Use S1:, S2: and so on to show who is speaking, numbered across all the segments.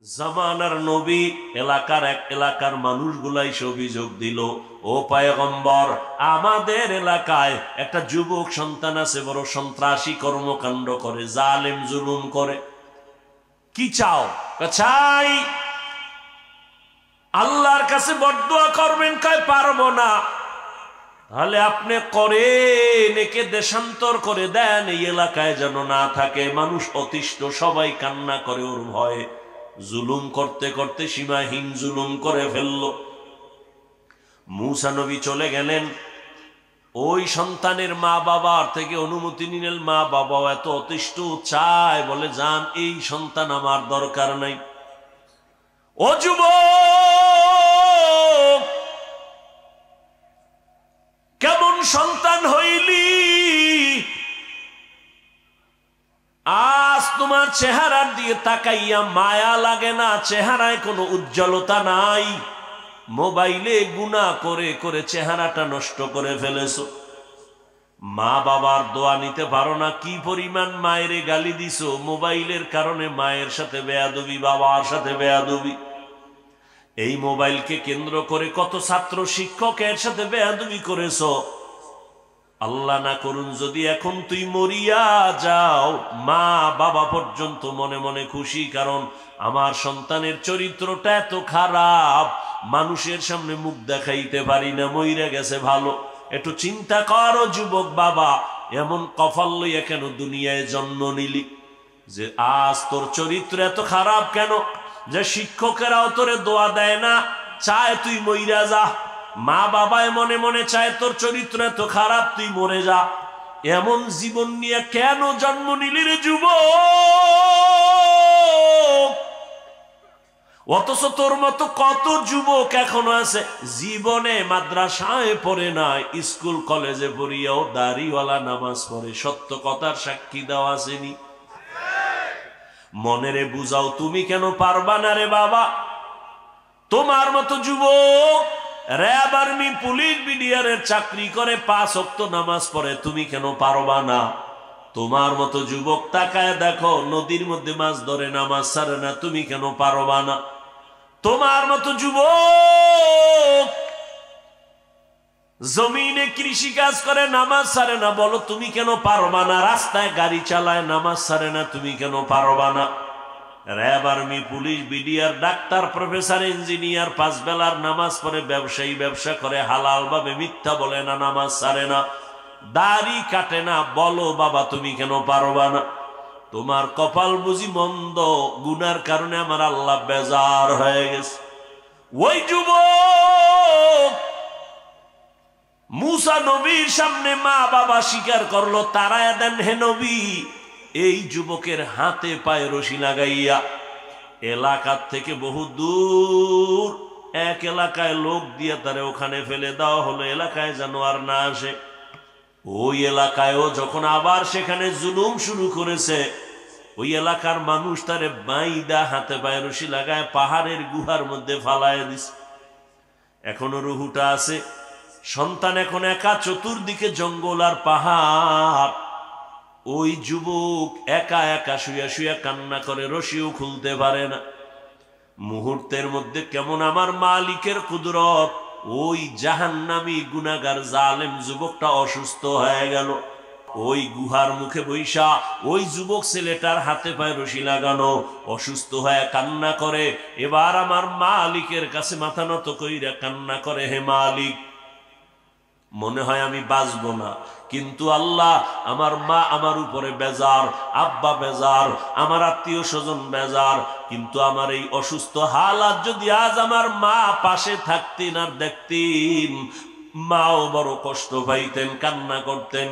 S1: জামানার নবী এলাকার মানুষগুলাই অভিযোগ দিল, ও পয়গম্বর, আমাদের এলাকায় একটা যুবক সন্তান আছে, বড় সন্ত্রাসী কর্মকাণ্ড করে, জালেম জুলুম করে। কি চাও? চাই আল্লাহর কাছে বদদুয়া করবেন। কয় পারবো না। তাহলে আপনি করেন, একে দেশান্তর করে দেন, এই এলাকায় যেন না থাকে। মানুষ অতিষ্ঠ, সবাই কান্না করে ওর ভয়ে। জুলুম করতে করতে সীমাহীন জুলুম করে ফেলল। মূসা নবী চলে গেলেন। ওই সন্তানের মা বাবার থেকে অনুমতি নিলেন। মা বাবাও এত অতিষ্ঠ, চায়, বলে যান, এই সন্তান আমার দরকার নাই। ও যুবক, কেমন সন্তান হইলি? আজ তোমার চেহারার দিয়ে তাকাইয়া মায়া লাগে না, চেহারায় কোনো উজ্জ্বলতা নাই। মোবাইলে গুনাহ করে করে চেহারাটা নষ্ট করে ফেলেছো। মা বাবার দোয়া নিতে পারো না। কি পরিমাণ মায়ের গালি দিছো মোবাইলের কারণে। মায়ের সাথে বেয়াদবি, বাবার সাথে বেয়াদবি। এই মোবাইলকে কেন্দ্র করে কত ছাত্র শিক্ষকের সাথে বেয়াদবি করেছো। আল্লাহ না করুন যদি এখন তুই মরিয়া যাও, মা বাবা পর্যন্ত মনে মনে খুশি, কারণ আমার সন্তানের চরিত্রটা এত খারাপ, মানুষের সামনে মুখ দেখাইতে পারি না, মইরা গেছে ভালো। একটু চিন্তা করো যুবক বাবা, এমন কপাল লইয়া কেন দুনিয়ায় জন্ম নিলি? যে আজ তোর চরিত্র এত খারাপ কেন, যে শিক্ষকেরাও তোরে দোয়া দেয় না, চায় তুই মইরা যা। মা বাবায় মনে মনে চায় তোর চরিত্র এত খারাপ, তুই মরে যা। এমন জীবন নিয়ে কেন জন্ম নিলি রে যুবক? অথচ তোর মতো কত যুবক এখনো আছে জীবনে মাদ্রাসায় পড়ে না, স্কুল কলেজে পড়িয়াও দাড়িওয়ালা নামাজ পড়ে। সত্য কথার সাক্ষী দেওয়া আসেনি? মনেরে বুঝাও, তুমি কেন পারবা না রে বাবা? তোমার মতো যুবক র‍্যাব, আর্মি, পুলিশ, বিডিআরের চাকরি করে, 5 ওয়াক্ত নামাজ পড়ে, তুমি কেন পারবা না? তোমার মতো যুবক তাকায় দেখো, নদীর মধ্যে মাছ ধরে, নামাজ ছাড়ে না, তুমি কেন পারবা না? তোমার মতো যুবক জমিনে কৃষি কাজ করে, নামাজ ছাড়ে না, বলো তুমি কেন পারবা না? রাস্তায় গাড়ি চালায়, নামাজ ছাড়ে না, তুমি কেন পারবা না? RAB, army, police, BDR, doctor, professor, engineer, 5 বেলার নামাজ পড়ে, ব্যবসায়ী, ব্যবসা করে, হালাল ভাবে, মিথ্যা বলে না, নামাজ ছাড়ে না, দাড়ি কাটে না, বলো বাবা তুমি কেন পারবা না? তোমার কপাল বুঝি মন্দ, গুনার কারণে আমার আল্লাহ বেজার হয়ে গেছে। ওই যুবক মূসা নবীর সামনে মা বাবা স্বীকার করলো, তারায় দেন হে নবী। এই যুবকের হাতে পায়ে রশি লাগাইয়া এলাকার থেকে বহু দূর এক এলাকায় লোক দিয়ে তারে ওখানে ফেলে দেওয়া হলো, এলাকায় যেন আর না আসে। ওই এলাকায়ও যখন আবার সেখানে জুলুম শুরু করেছে, ওই এলাকার মানুষ তারে বাইদা হাতে পায়ে রশি লাগায় পাহাড়ের গুহার মধ্যে ফালায় দিছে। এখনো রুহুটা আছে। সন্তান এখন একা, চতুর্দিকে জঙ্গল আর পাহাড়। ওই যুবক একা একা শুয়া শুয়া কান্না করে, রশিও খুলতে পারে না। মুহূর্তের মধ্যে কেমন আমার মালিকের কুদরত, ওই জাহান্নামী গুনাহগার জালেম যুবকটা অসুস্থ হয়ে গেল। ওই গুহার মুখে বৈশা ওই যুবক ছেলেটার হাতে পায়ে রশি লাগানো, অসুস্থ হয়ে কান্না করে। এবার আমার মালিকের কাছে মাথা নত কইরা কান্না করে, হে মালিক, মনে হয় আমি বাঁচবো না, কিন্তু আল্লাহ, আমার মা আমার উপরে বেজার, আব্বা বেজার, আমার আত্মীয় স্বজন বেজার, কিন্তু আমার এই অসুস্থ হালাত যদি আজ আমার মা পাশে থাকতেন আর দেখতেন, মাও বড় কষ্ট পাইতেন, কান্না করতেন,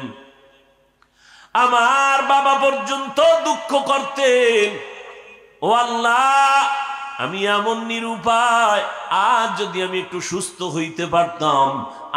S1: আমার বাবা পর্যন্ত দুঃখ করতেন। ও আল্লাহ, আমি এমন নিরুপায়, আজ যদি আমি একটু সুস্থ হইতে পারতাম,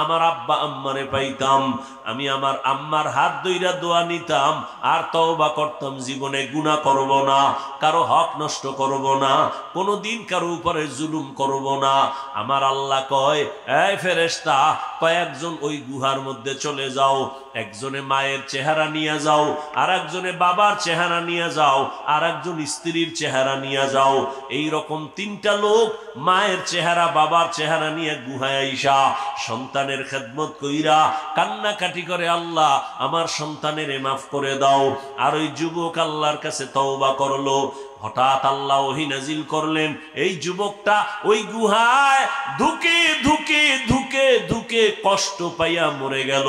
S1: আমার আব্বা আম্মারে পাইতাম, আমি আমার আম্মার হাত ধইরা দোয়া নিতাম আর তওবা করতাম, জীবনে গুনাহ করব না, কারো হক নষ্ট করব না, কোনোদিন কারো উপরে জুলুম করব না। আমার আল্লাহ কয়, এই ফেরেশতা, কয়েকজন ওই গুহার মধ্যে চলে যাও, একজনে মায়ের চেহারা নিয়ে যাও, আর একজনে বাবার চেহারা নিয়ে যাও, আর একজন স্ত্রীর চেহারা নিয়ে যাও। এই রকম তিনটা লোক মায়ের চেহারা বাবার চেহারা নিয়ে গুহায় আইসা সন্তানের খেদমত কইরা কান্নাকাটি করে, আল্লাহ আমার সন্তানের মাফ করে দাও। আর ওই যুবক আল্লাহর কাছে তওবা করলো। হঠাৎ আল্লাহ ওহী নাজিল করলেন, এই যুবকটা ওই গুহায় ধুকে ধুকে ধুকে ধুকে কষ্ট পাইয়া মরে গেল।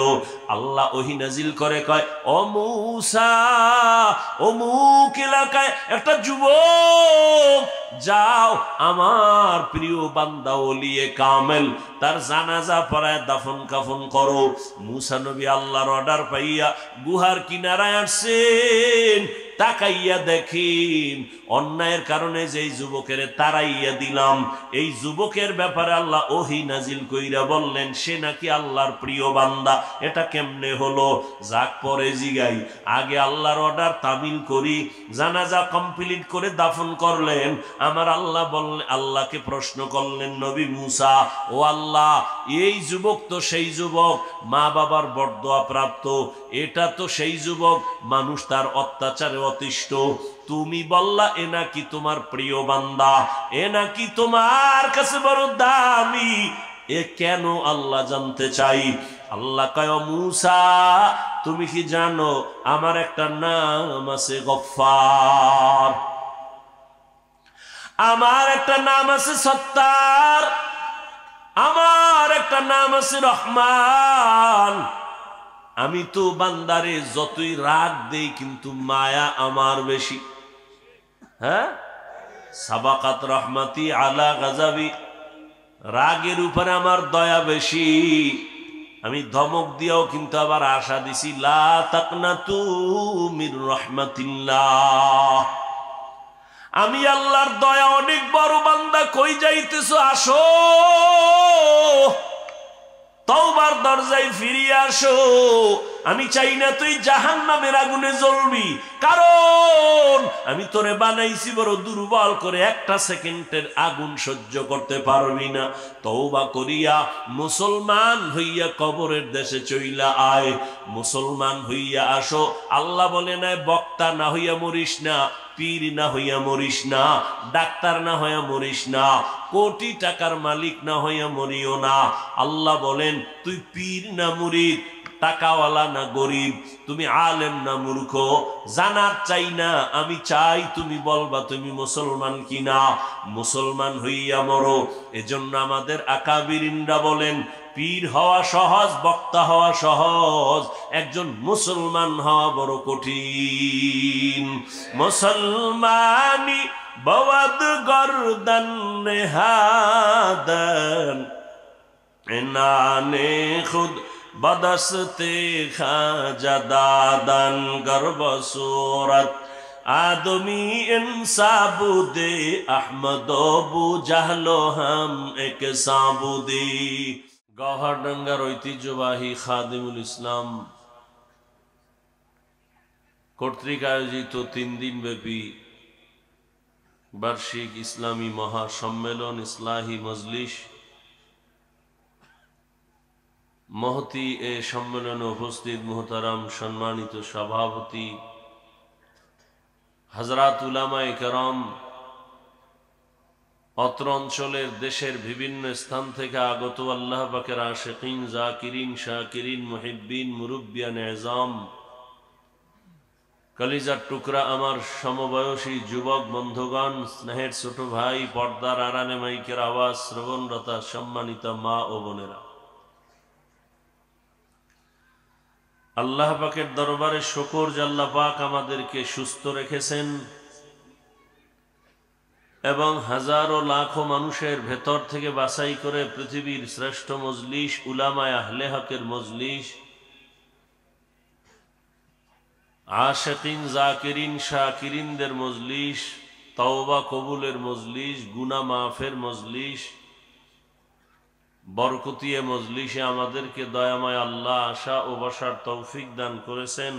S1: আল্লাহ ওহী নাজিল করে কয়, ও মূসা, অমুক এলাকায় একটা যুবক, যাও আমার প্রিয় বান্দা ওলিয়ে কামেল, তার জানাজা পড়ায় দাফন কাফন করো। মূসা নবী আল্লাহর অর্ডার পাইয়া গুহার কিনারায় আসছেন, তাকাইয়া দেখেন অন্যায়ের কারণে যেই যুবকের তারাইয়া দিলাম, এই যুবকের ব্যাপারে আল্লাহ ওহী নাজিল কইরা বললেন সে নাকি আল্লাহর প্রিয় বান্দা। এটা কেমনে হলো? যাক পরে জিগাই, আগে আল্লাহর অর্ডার তামিল করি। জানাজা কমপ্লিট করে দাফন করলেন। আমার আল্লাহ বললেন, আল্লাহকে প্রশ্ন করলেন নবী মূসা, ও আল্লাহ, এই যুবক তো সেই যুবক মা বাবার বরদোয়া প্রাপ্ত, এটা তো সেই যুবক মানুষ তার অত্যাচারে অতিষ্ঠ, তুমি বললা এ নাকি তোমার প্রিয় বান্দা, এ নাকি তোমার কাছে বড় দামি, এ কেন আল্লাহ জানতে চাই। আল্লাহ কয়, মূসা তুমি কি জানো আমার একটা নাম আছে গফফার, আমার একটা নাম আছে সত্তার, আমার একটা নাম আছে রহমান। আমি তো বান্দারে যতই রাগ দেই কিন্তু মায়া আমার বেশি। হ্যাঁ, সাবাকাত রহমাতি আলা গাজাবি, রাগের উপরে আমার দয়া বেশি। আমি ধমক দিয়াও কিন্তু আবার আশা দিছি, লা তাকনাতু মির রাহমাতিল্লাহ, আমি আল্লাহর দয়া অনেক বড়, বান্দা কই যাইতেছো, আসো তওবার দরজায় ফিরিয়ে আসো। আমি চাই না তুই জাহান্নামের আগুনে জ্বলবি, কারণ আমি তোরে বানাইছি বড় দুর্বল করে, একটা সেকেন্ডের আগুন সহ্য করতে পারবি না। তওবা করিয়া মুসলমান হইয়া কবরের দেশে চইলা আয়, মুসলমান হইয়া আসো। আল্লাহ বলে না বক্তা না হইয়া মরিস না, পীর না হইয়া মরিস না, ডাক্তার না হইয়া মরিস না, কোটি টাকার মালিক না হইয়া মরিও না। আল্লাহ বলেন তুই পীর না মুরিদ, টাকাওয়ালা না গরিব, তুমি আলেম না মূর্খ, জানার চাই না, আমি চাই তুমি বলবা তুমি মুসলমান কিনা। মুসলমান হইয়া মরো। এজন্য আমাদের আকাবিরিনরা বলেন পীর হওয়া সহজ, বক্তা হওয়া সহজ, একজন মুসলমান হওয়া বড় কঠিন। মুসলমানি বওয়াদ গর্দান নেহাদান এনানে খুদ বদস্তে খাজা দাদান গর্ব সুরত आदमी इंसाबुदे अहमद बु জাহলো হাম এক সাবুদি। গওহরডাঙ্গার ঐতিহ্যবাহী খাদিমুল ইসলাম কর্তৃক আয়োজিত 3 দিন ব্যাপী বার্ষিক ইসলামী মহাসম্মেলন ইসলাহি মজলিস, মহতি এ সম্মেলনে উপস্থিত মুহতারাম সম্মানিত সভাপতি হযরত উলামায়ে কেরাম, অত্র অঞ্চলের দেশের বিভিন্ন স্থান থেকে আগত আল্লাহ পাকের আশিকিন, জাকিরিন, শাকিরিন, মুহিব্বিন, মুরব্বিয়ান এজাম, কলিজার টুকরা আমার সমবয়সী যুবক বন্ধুগণ, স্নেহের ছোট ভাই, পর্দার আড়ালে মাইকের আওয়াজ শ্রবণরতা সম্মানিত মা ও বোনেরা, আল্লাহ পাকের দরবারে শুকর যে আল্লাহ পাক আমাদেরকে সুস্থ রেখেছেন এবং হাজারো লাখো মানুষের ভেতর থেকে বাছাই করে পৃথিবীর শ্রেষ্ঠ মজলিস উলামায়ে আহলে হকের মজলিস, আশিকিন, জাকিরিন, শাকিরিনদের মজলিস, তওবা কবুলের মজলিস, গুনাহ মাফের মজলিস, বরকতিয়ে মজলিসে আমাদেরকে দয়াময় আল্লাহ আশা ও বসার তৌফিক দান করেছেন।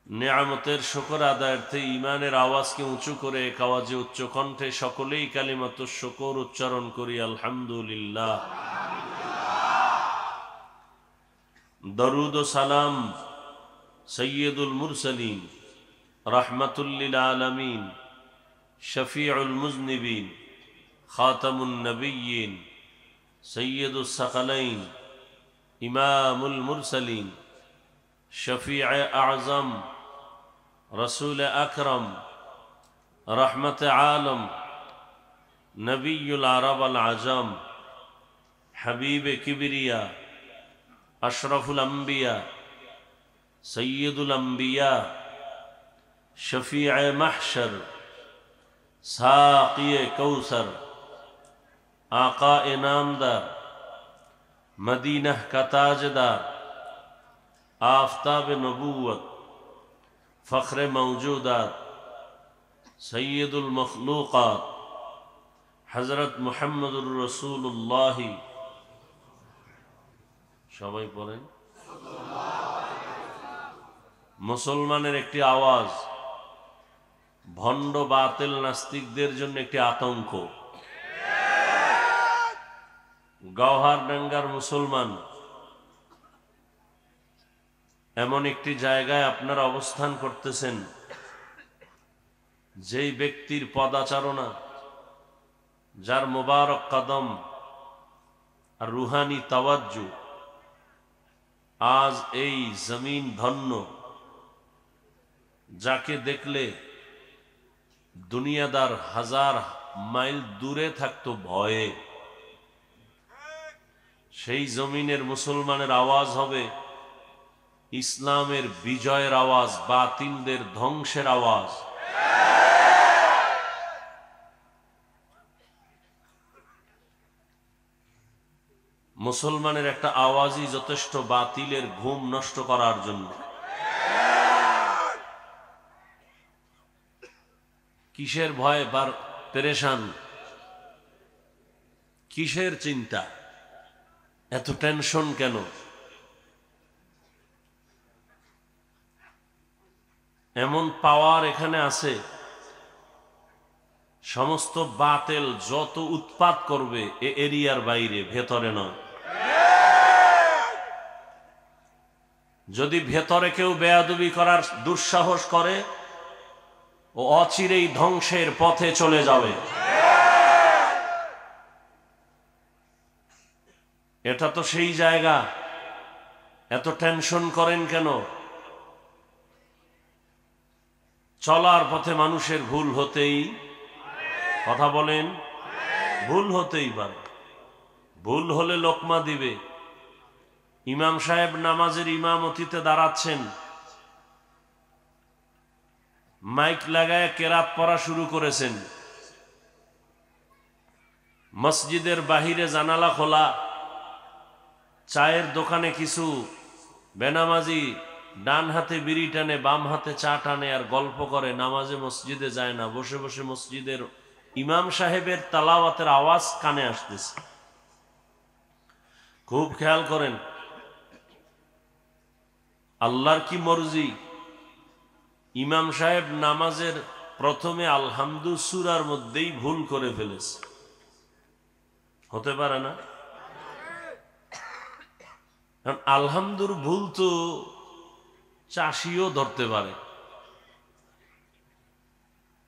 S1: নেয়ামতের শুকর আদায়ার্থে ঈমানের আওয়াজকে উঁচু করে এক আওয়াজে উচ্চ কণ্ঠে সকলেই কালিমাতুশ শুকর উচ্চারণ করি, আলহামদুলিল্লাহ। দরুদ ও সালাম সৈয়দুল মুরসালিন, রাহমাতুল লিল আলামিন, শফিউল মুজনিবিন, খাতামুন নবিয়্যিন, সৈয়দুস সাকালাইন, ইমামুল মুরসালিন, শফিউ আযম, রসুল আকরম, রহমত আলম, নবিয়ুল আরব আল আজম, হাবিব কিবরিয়া, আশরাফুল আম্বিয়া, সৈয়দুল আম্বিয়া, শফিউ মাহশর, সাকিয়ে কৌসর, आका इनामदार, मदीना का ताजदार, आफताब नबूवत, फ़ख्र मौजूदात, सैयदुल मखलूक़ात, हज़रत मुहम्मदुर रसूलुल्लाह। সবাই বলেন মুসলমানের একটি আওয়াজ ভণ্ড বাতিল নাস্তিকদের জন্য একটি আতঙ্ক। গওহারডাঙ্গার মুসলমান, এমন একটি জায়গায় আপনারা অবস্থান করতেছেন যেই ব্যক্তির পদাচারণা, যার মোবারক কদম আর রুহানি তাওয়াজ্জু আজ এই জমিন ধন্য, যাকে দেখলে দুনিয়াদার হাজার মাইল দূরে থাকতো ভয়ে, সেই জমিনের মুসলমানের আওয়াজ হবে ইসলামের বিজয়ের আওয়াজ, বাতিলদের ধ্বংসের আওয়াজ। মুসলমানের একটা আওয়াজই যথেষ্ট বাতিলের ঘুম নষ্ট করার জন্য। কিসের ভয় বার পেরেশান, কিসের চিন্তা, এত টেনশন কেন? এমন পাওয়ার এখানে আছে, সমস্ত বাতিল যত উৎপাত করবে এ এরিয়ার বাইরে, ভেতরে নয়। যদি ভেতরে কেউ বেয়াদবি করার দুঃসাহস করে, ও অচিরেই ধ্বংসের পথে চলে যাবে। এটা তো সেই জায়গা, এত টেনশন করেন কেন? চলার পথে মানুষের ভুল হতেই, কথা বলেন, ভুল হতেই পারে। ভুল হলে লোকমা দিবে। ইমাম সাহেব নামাজের ইমামতিতে দাঁড়াচ্ছেন, মাইক লাগায় কেরাত পড়া শুরু করেছেন, মসজিদের বাহিরে জানালা খোলা, চায়ের দোকানে কিছু বেনামাজি ডান হাতে বিড়ি টানে, বাম হাতে চা টানে আর গল্প করে, নামাজে মসজিদে যায় না, বসে বসে মসজিদের ইমাম সাহেবের তালাওয়াতের আওয়াজ কানে আসতেছে। খুব খেয়াল করেন, আল্লাহর কি মর্জি, ইমাম সাহেব নামাজের প্রথমে আলহামদু সূরার মধ্যেই ভুল করে ফেলেছে। হতে পারে না? আলহামদুর ভুল তো চাষিও ধরতে পারে।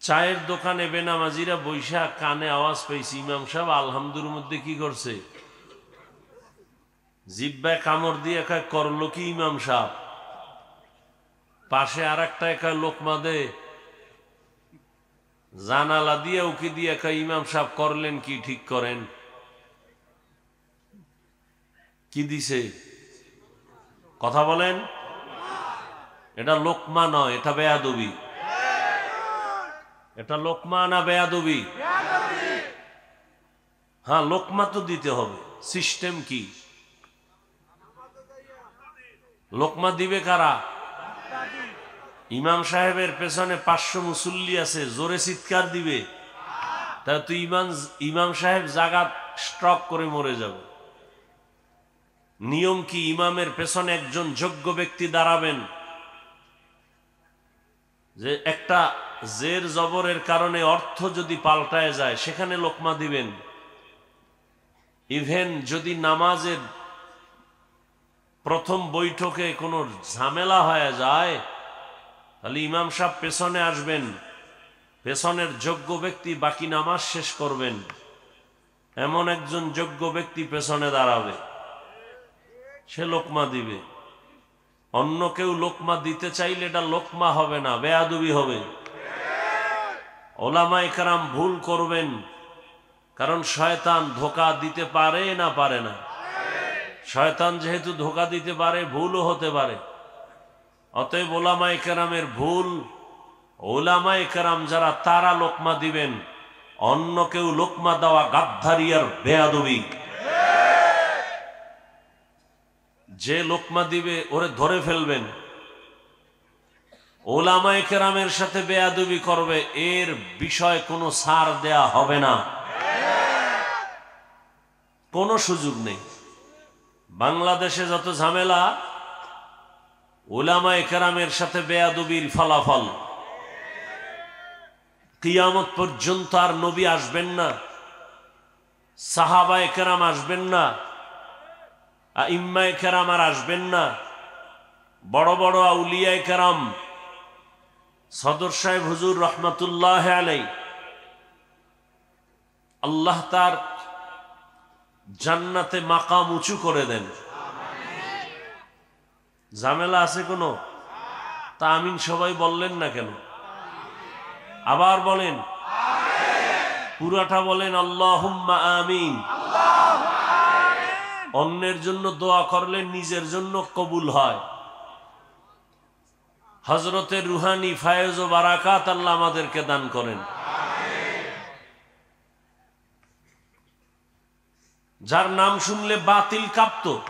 S1: চায়ের দোকানে বেনামাজিরা বৈশা কানে আওয়াজ পাইছি, ইমাম সাহেব আলহামদুর মধ্যে কি করছে, জিব্বায় কামড় দিয়ে একা করলো কি ইমাম সাহেব, পাশে আর একটা একা লোকমা দে, জানালা দিয়ে উকি দিয়ে একা ইমাম সাহেব করলেন কি, ঠিক করেন, কি দিছে, কথা বলেন। এটা লোকমা নয়, এটা বেয়াদবি। এটা লোকমা না বেয়াদবি? হ্যাঁ, লোকমা তো দিতে হবে। সিস্টেম কি? লোকমা দিবে কারা? ইমাম সাহেবের পেছনে 500 মুসল্লি আছে, জোরে চিৎকার দিবে, তা তুই ইমাম সাহেব জায়গা স্ট্রোক করে মরে যাবে। নিয়ম কি, ইমামের পেছনে একজন যোগ্য ব্যক্তি দাঁড়াবেন, যে একটা জের জবরের কারণে অর্থ যদি পাল্টায় যায় সেখানে লোকমা দিবেন। ইভেন যদি নামাজের প্রথম বৈঠকে কোনো ঝামেলা হয়ে যায়, তাহলে ইমাম সাহেব পেছনে আসবেন, পেছনের যোগ্য ব্যক্তি বাকি নামাজ শেষ করবেন, এমন একজন যোগ্য ব্যক্তি পেছনে দাঁড়াবে, সে লোকমা দিবে। অন্য কেউ লোকমা দিতে চাইলে এটা লোকমা হবে না, বেয়াদবি হবে। ওলামায়ে কেরাম ভুল করবেন, কারণ শয়তান ধোঁকা দিতে পারে না, পারে না? শয়তান যেহেতু ধোঁকা দিতে পারে, ভুলও হতে পারে। অতএব ওলামায়ে কেরামের ভুল, ওলামায়ে কেরাম যারা তারা লোকমা দিবেন, অন্য কেউ লোকমা দেওয়া গাদ্দারি আর বেয়াদবি। যে লোকমা দিবে ওরে ধরে ফেলবেন। ওলামায়ে কেরামের সাথে বেয়াদবি করবে, এর বিষয় কোনো ছাড় দেয়া হবে না, কোনো সুযোগ নেই। বাংলাদেশে যত ঝামেলা, ওলামায়ে কেরামের সাথে বেয়াদবির ফলাফল। কিয়ামত পর্যন্ত আর নবী আসবেন না, সাহাবায়ে কেরাম আসবেন না, আইম্মায়ে কেরাম আর আসবেন না। বড় বড় আউলিয়ায়ে কেরাম, সদর সাহেব হুজুর রহমাতুল্লাহ আলাই, আল্লাহ তার জান্নাতে মাকাম উঁচু করে দেন। ঝামেলা আছে কোনো? তা আমিন সবাই বললেন না কেন? আবার বলেন, পুরাটা বলেন আল্লাহুম্মা আমিন। অন্যের জন্য দোয়া করলে নিজের জন্য কবুল হয়। হযরতের রুহানি ফায়েজ ও বারাকাত আল্লাহ আমাদেরকে দান করেন। যার নাম শুনলে বাতিল কাঁপত,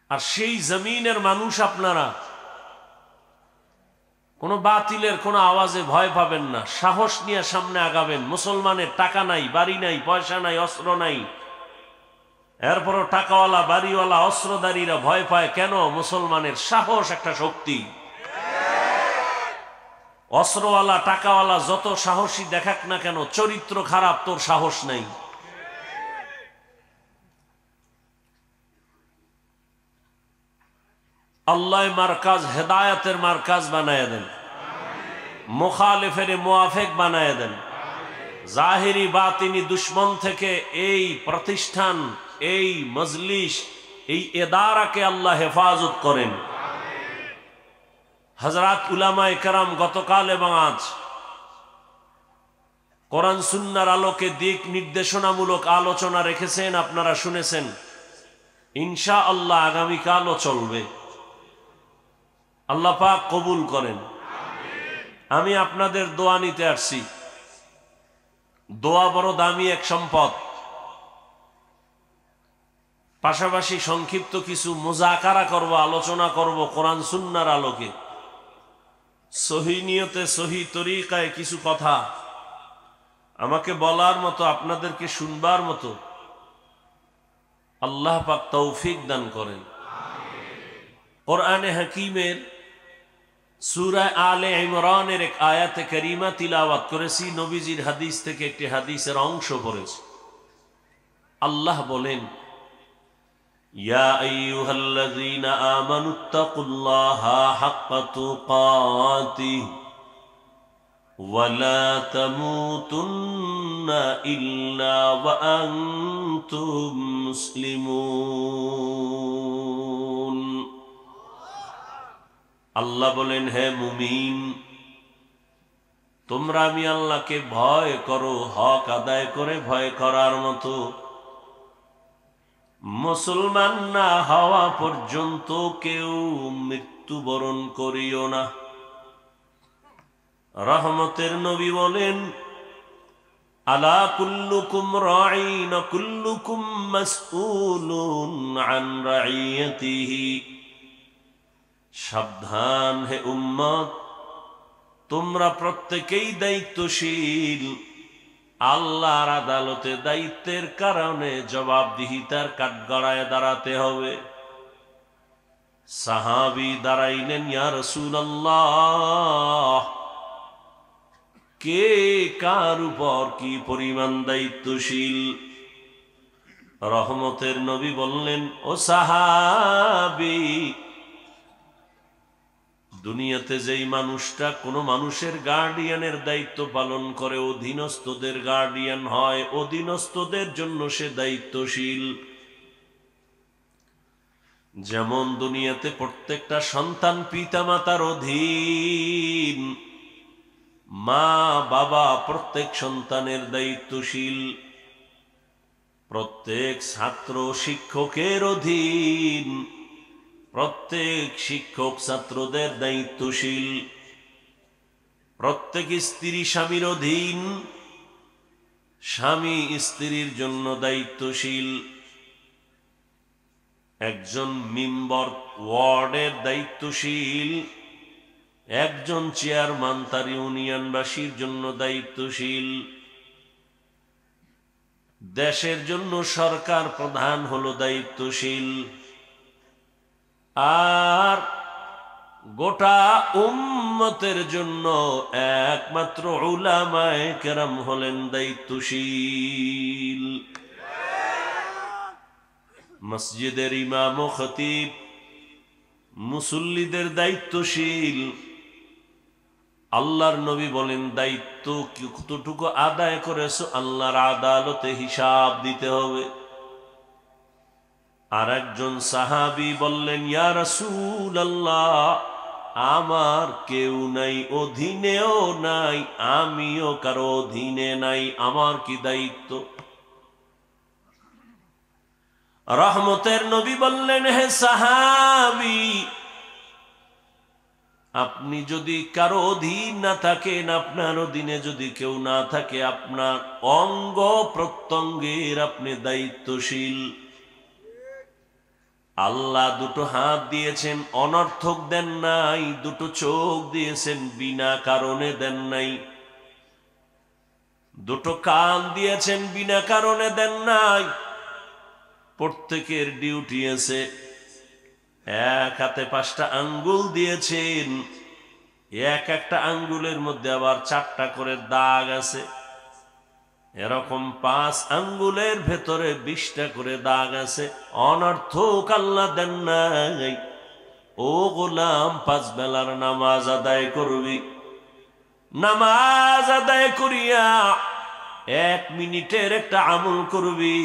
S1: আর সেই জমিনের মানুষ আপনারা, কোন বাতিলের কোন আওয়াজে ভয় পাবেন না, সাহস নিয়ে সামনে আগাবেন। মুসলমানের টাকা নাই, বাড়ি নাই, পয়সা নাই, অস্ত্র নাই, এরপরও টাকাওয়ালা, বাড়িওয়ালা, অস্ত্রধারীরা ভয় পায় কেন? মুসলমানের সাহস একটা শক্তি। অস্ত্রওয়ালা, টাকাওয়ালা যত সাহসী দেখাক না কেন, চরিত্র খারাপ, তোর সাহস নাই। আল্লাহ মারকাজ, হেদায়েতের মারকাজ বানায় দেন, মুখালিফের মুআফিক বানায় দেন। জাহিরি বাতিনি দুশ্মন থেকে এই প্রতিষ্ঠান, এই মজলিস, এই এদারাকে আল্লাহ হেফাজত করেন। হযরত উলামায়ে কেরাম গতকাল এবং আজ কোরআন সুন্নাহর আলোকে দিক নির্দেশনামূলক আলোচনা রেখেছেন, আপনারা শুনেছেন। ইনশাআল্লাহ আগামীকালও চলবে। আল্লাহ পাক কবুল করেন। আমি আপনাদের দোয়া নিতে আসছি। দোয়া বড় দামি এক সম্পদ। পাশাপাশি সংক্ষিপ্ত কিছু মুযাকারা করব, আলোচনা করব কোরআন সুন্নাহর আলোকে। সহি নিয়তে, সহি তরিকায় কিছু কথা আমাকে বলার মতো, আপনাদেরকে শুনবার মতো আল্লাহ পাক তৌফিক দান করেন। কোরআনে হাকিমের সূরা আলে ইমরানের এক আয়াতে কারিমা তিলাওয়াত করেছি, নবীজির হাদিস থেকে একটি হাদিসের অংশ পড়েছি। আল্লাহ বলেন, ইয়া আইয়ুহাল্লাযীনা আমানুত্তাকুল্লাহা হাক্কা তুকাতিহি ওয়া লা তামুতুন্না ইল্লা ওয়া আনতুম মুসলিমুন। আল্লাহ বলেন, হে মুমিন, তোমরা আমি আল্লাহকে ভয় করো, হক আদায় করে ভয় করার মতো। মুসলমান না হওয়া পর্যন্ত কেউ মৃত্যুবরণ করিও না। রহমতের নবী বলেন, আলা কুল্লুকুম রাঈন ওয়া কুল্লুকুম মাসউলুন আন রাঈয়াতিহি। সাবধান হে উম্মত, তোমরা প্রত্যেকেই দায়িত্বশীল। আল্লাহর আদালতে দায়িত্বের কারণে জবাবদিহিতার কাঠগড়ায় দাঁড়াতে হবে। সাহাবী দাঁড়াইলেন, ইয়া রাসূলুল্লাহ, কে কার উপর কি পরিমাণ দায়িত্বশীল? রহমতের নবী বললেন, ও সাহাবী, দুনিয়াতে যেই মানুষটা কোনো মানুষের গার্ডিয়ানের দায়িত্ব পালন করে, অধীনস্থদের গার্ডিয়ান হয়, অধীনস্থদের জন্য সে দায়িত্বশীল। যেমন দুনিয়াতে প্রত্যেকটা সন্তান পিতামাতার অধীন, মা বাবা প্রত্যেক সন্তানের দায়িত্বশীল, প্রত্যেক ছাত্র শিক্ষকের অধীন, প্রত্যেক শিক্ষক ছাত্রদের দায়িত্বশীল, প্রত্যেক স্ত্রী স্বামীর অধীন, স্বামী স্ত্রীর জন্য দায়িত্বশীল, একজন মেম্বার ওয়ার্ডের দায়িত্বশীল, একজন চেয়ারম্যান তার ইউনিয়নবাসীর জন্য দায়িত্বশীল, দেশের জন্য সরকার প্রধান হলো দায়িত্বশীল, আর গোটা উম্মতের জন্য একমাত্র উলামায়ে কেরাম হলেন দায়িত্বশীল। মসজিদের ইমাম ও খতিব মুসল্লিদের দায়িত্বশীল। আল্লাহর নবী বলেন, দায়িত্ব কতটুকু আদায় করেছো আল্লাহর আদালতে হিসাব দিতে হবে। আর একজন সাহাবী বললেন, ইয়া রাসূলুল্লাহ, আমার কেউ নাই, অধীনেও নাই, আমিও কারো অধীনে নাই, আমার কি দায়িত্ব? রহমতের নবী বললেন, হে সাহাবী, আপনি যদি কারো অধীন না থাকেন, আপনার অধীনে যদি কেউ না থাকে, আপনার অঙ্গ প্রত্যঙ্গের আপনি দায়িত্বশীল। আল্লাহ দুটো হাত দিয়েছেন, অনর্থক দেন নাই, দুটো চোখ দিয়েছেন, বিনা কারণে দেন নাই, দুটো কান দিয়েছেন, বিনা কারণে দেন নাই। প্রত্যেকের ডিউটি আছে। এক হাতে 5টা আঙ্গুল দিয়েছেন, এক একটা আঙ্গুলের মধ্যে আবার 4টা করে দাগ আছে, এরকম 5 আঙ্গুলের ভেতরে 20টা করে দাগ আছে। অনর্থক আল্লাহ দেন নাই। ও গোলাম, 5 বেলার নামাজ আদায় করবি, নামাজ আদায় করিয়া 1 মিনিটের একটা আমল করবি,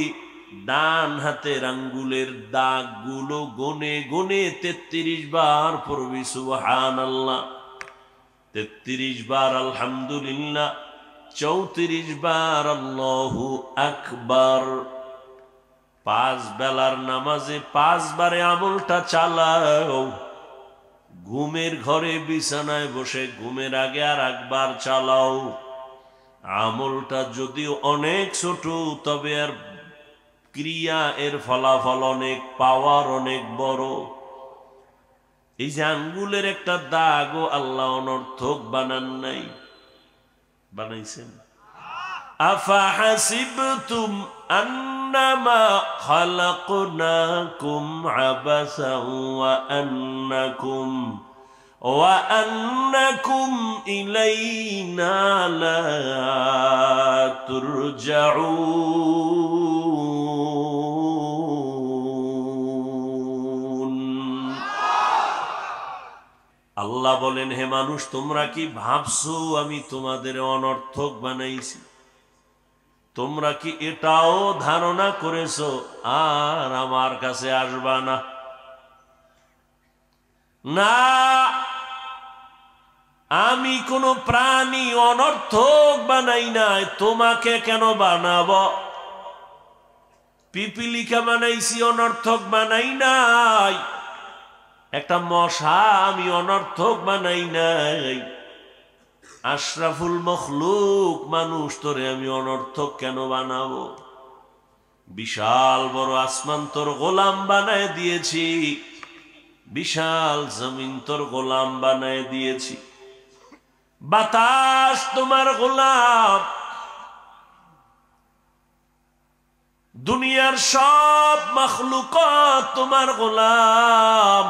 S1: ডান হাতের আঙ্গুলের দাগগুলো গনে গনে 33 বার পড়বি সুবহানাল্লাহ, 33 বার আলহামদুলিল্লাহ, 34 বার আল্লাহু আকবার। 5 বেলার নামাজে 5 বারে আমলটা চালাও। ঘুমের ঘরে বিছানায় বসে ঘুমের আগে আর একবার চালাও। আমলটা যদিও অনেক ছোট, তবে আর ক্রিয়া এর ফলাফল অনেক, পাওয়ার অনেক বড়। এই যে আঙ্গুলের একটা দাগও আল্লাহ অনর্থক বানান নাই, বানাইছেন। আফা হাসিবতুম আন্নামা খালাকনাকুম আবাসাও ওয়া আন্নাকুম ইলাইনা লা তুরজাউন। আল্লাহ বলেন, হে মানুষ, তোমরা কি ভাবছো আমি তোমাদের অনর্থক বানাইছি? তোমরা কি এটাও ধারণা করেছো আর আমার কাছে আসবা না? না, আমি কোন প্রাণী অনর্থক বানাই নাই। তোমাকে কেন বানাবো? পিপিলিকা বানাইছি, অনর্থক বানাই নাই। একটা মশা আমি অনর্থক বানাই নাই। আশরাফুল মখলুক মানুষ, তোরে আমি অনর্থক কেন বানাবো? বিশাল বড় আসমান তোর গোলাম বানায় দিয়েছি, বিশাল জমিন তোর গোলাম বানায় দিয়েছি। বাতাস তোমার গোলাম, দুনিয়ার সব মাখলুকাত তোমার গোলাম।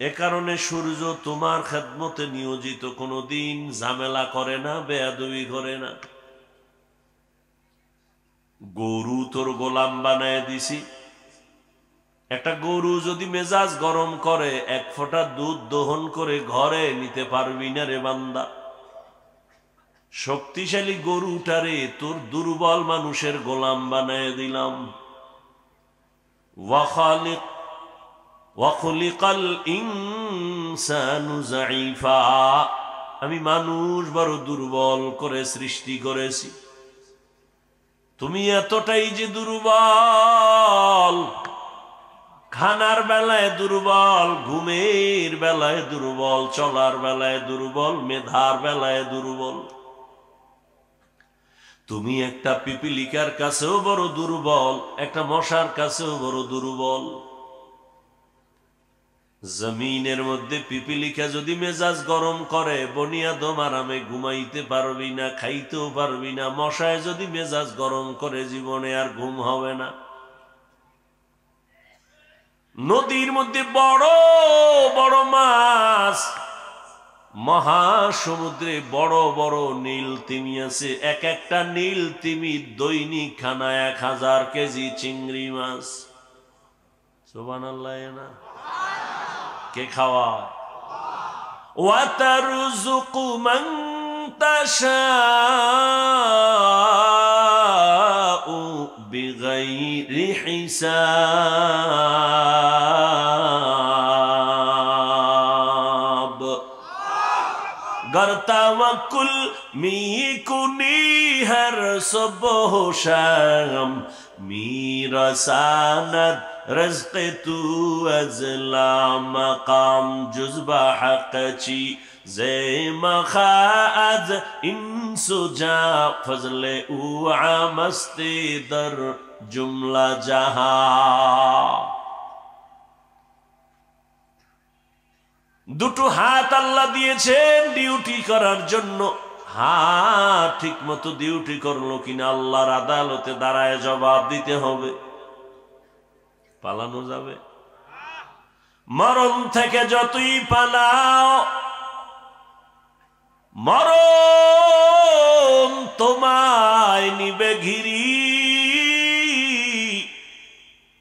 S1: এ কারণে সূর্য তোমার খেদমতে নিয়োজিত, কোনোদিন ঝামেলা করে না, বেয়াদবি করে না। গরু তোর গোলাম বানায় দিছি। একটা গরু যদি মেজাজ গরম করে, এক ফোঁটা দুধ দহন করে ঘরে নিতে পারবি না রে বান্দা। শক্তিশালী গরুটারে তোর দুর্বল মানুষের গোলাম বানায় দিলাম। ওয়াখলিকাল ইনসানু যায়ীফা, আমি মানুষ বড় দুর্বল করে সৃষ্টি করেছি। তুমি এতটাই যে দুর্বল, খানার বেলায় দুর্বল, ঘুমের বেলায় দুর্বল, চলার বেলায় দুর্বল, মেধার বেলায় দুর্বল। তুমি একটা পিপিলিকার কাছেও বড় দুর্বল, একটা মশার কাছেও বড় দুর্বল। জমিনের মধ্যে পিপিলিকা যদি মেজাজ গরম করে, বনিয়াদম আরামে ঘুমাইতে পারবি না, খাইতেও পারবি না। মশায় যদি মেজাজ গরম করে, জীবনে আর ঘুম হবে না। নদীর মধ্যে বড় বড় মাছ, মহাসমুদ্রে বড় বড় নীল তিমি আছে। এক একটা নীল তিমি দৈনিক খানা 1000 কেজি চিংড়ি মাছ। সুবহানাল্লাহ না? কে খাওয়ায়? ওয়াতারযুকু মান তাশাউ বিগাইরি হিসাব। गर तवक्कुल मी कुनी हर सुबह शाम, मीरा सानद रज़्क़ तू अज़ला मकाम, जुज़्बा हक़ची ज़े मख़ाअज़ इंसुजा, फज़ले उ आमस्ते दर जुमला जहां। দুটো হাত আল্লাহ দিয়েছেন ডিউটি করার জন্য। হাত ঠিক মতো ডিউটি করলো কিনা আল্লাহর আদালতে দাঁড়ায় জবাব দিতে হবে। পালানো যাবে? মরণ থেকে যতই পালাও, মরণ তোমায় নিবে ঘিরি।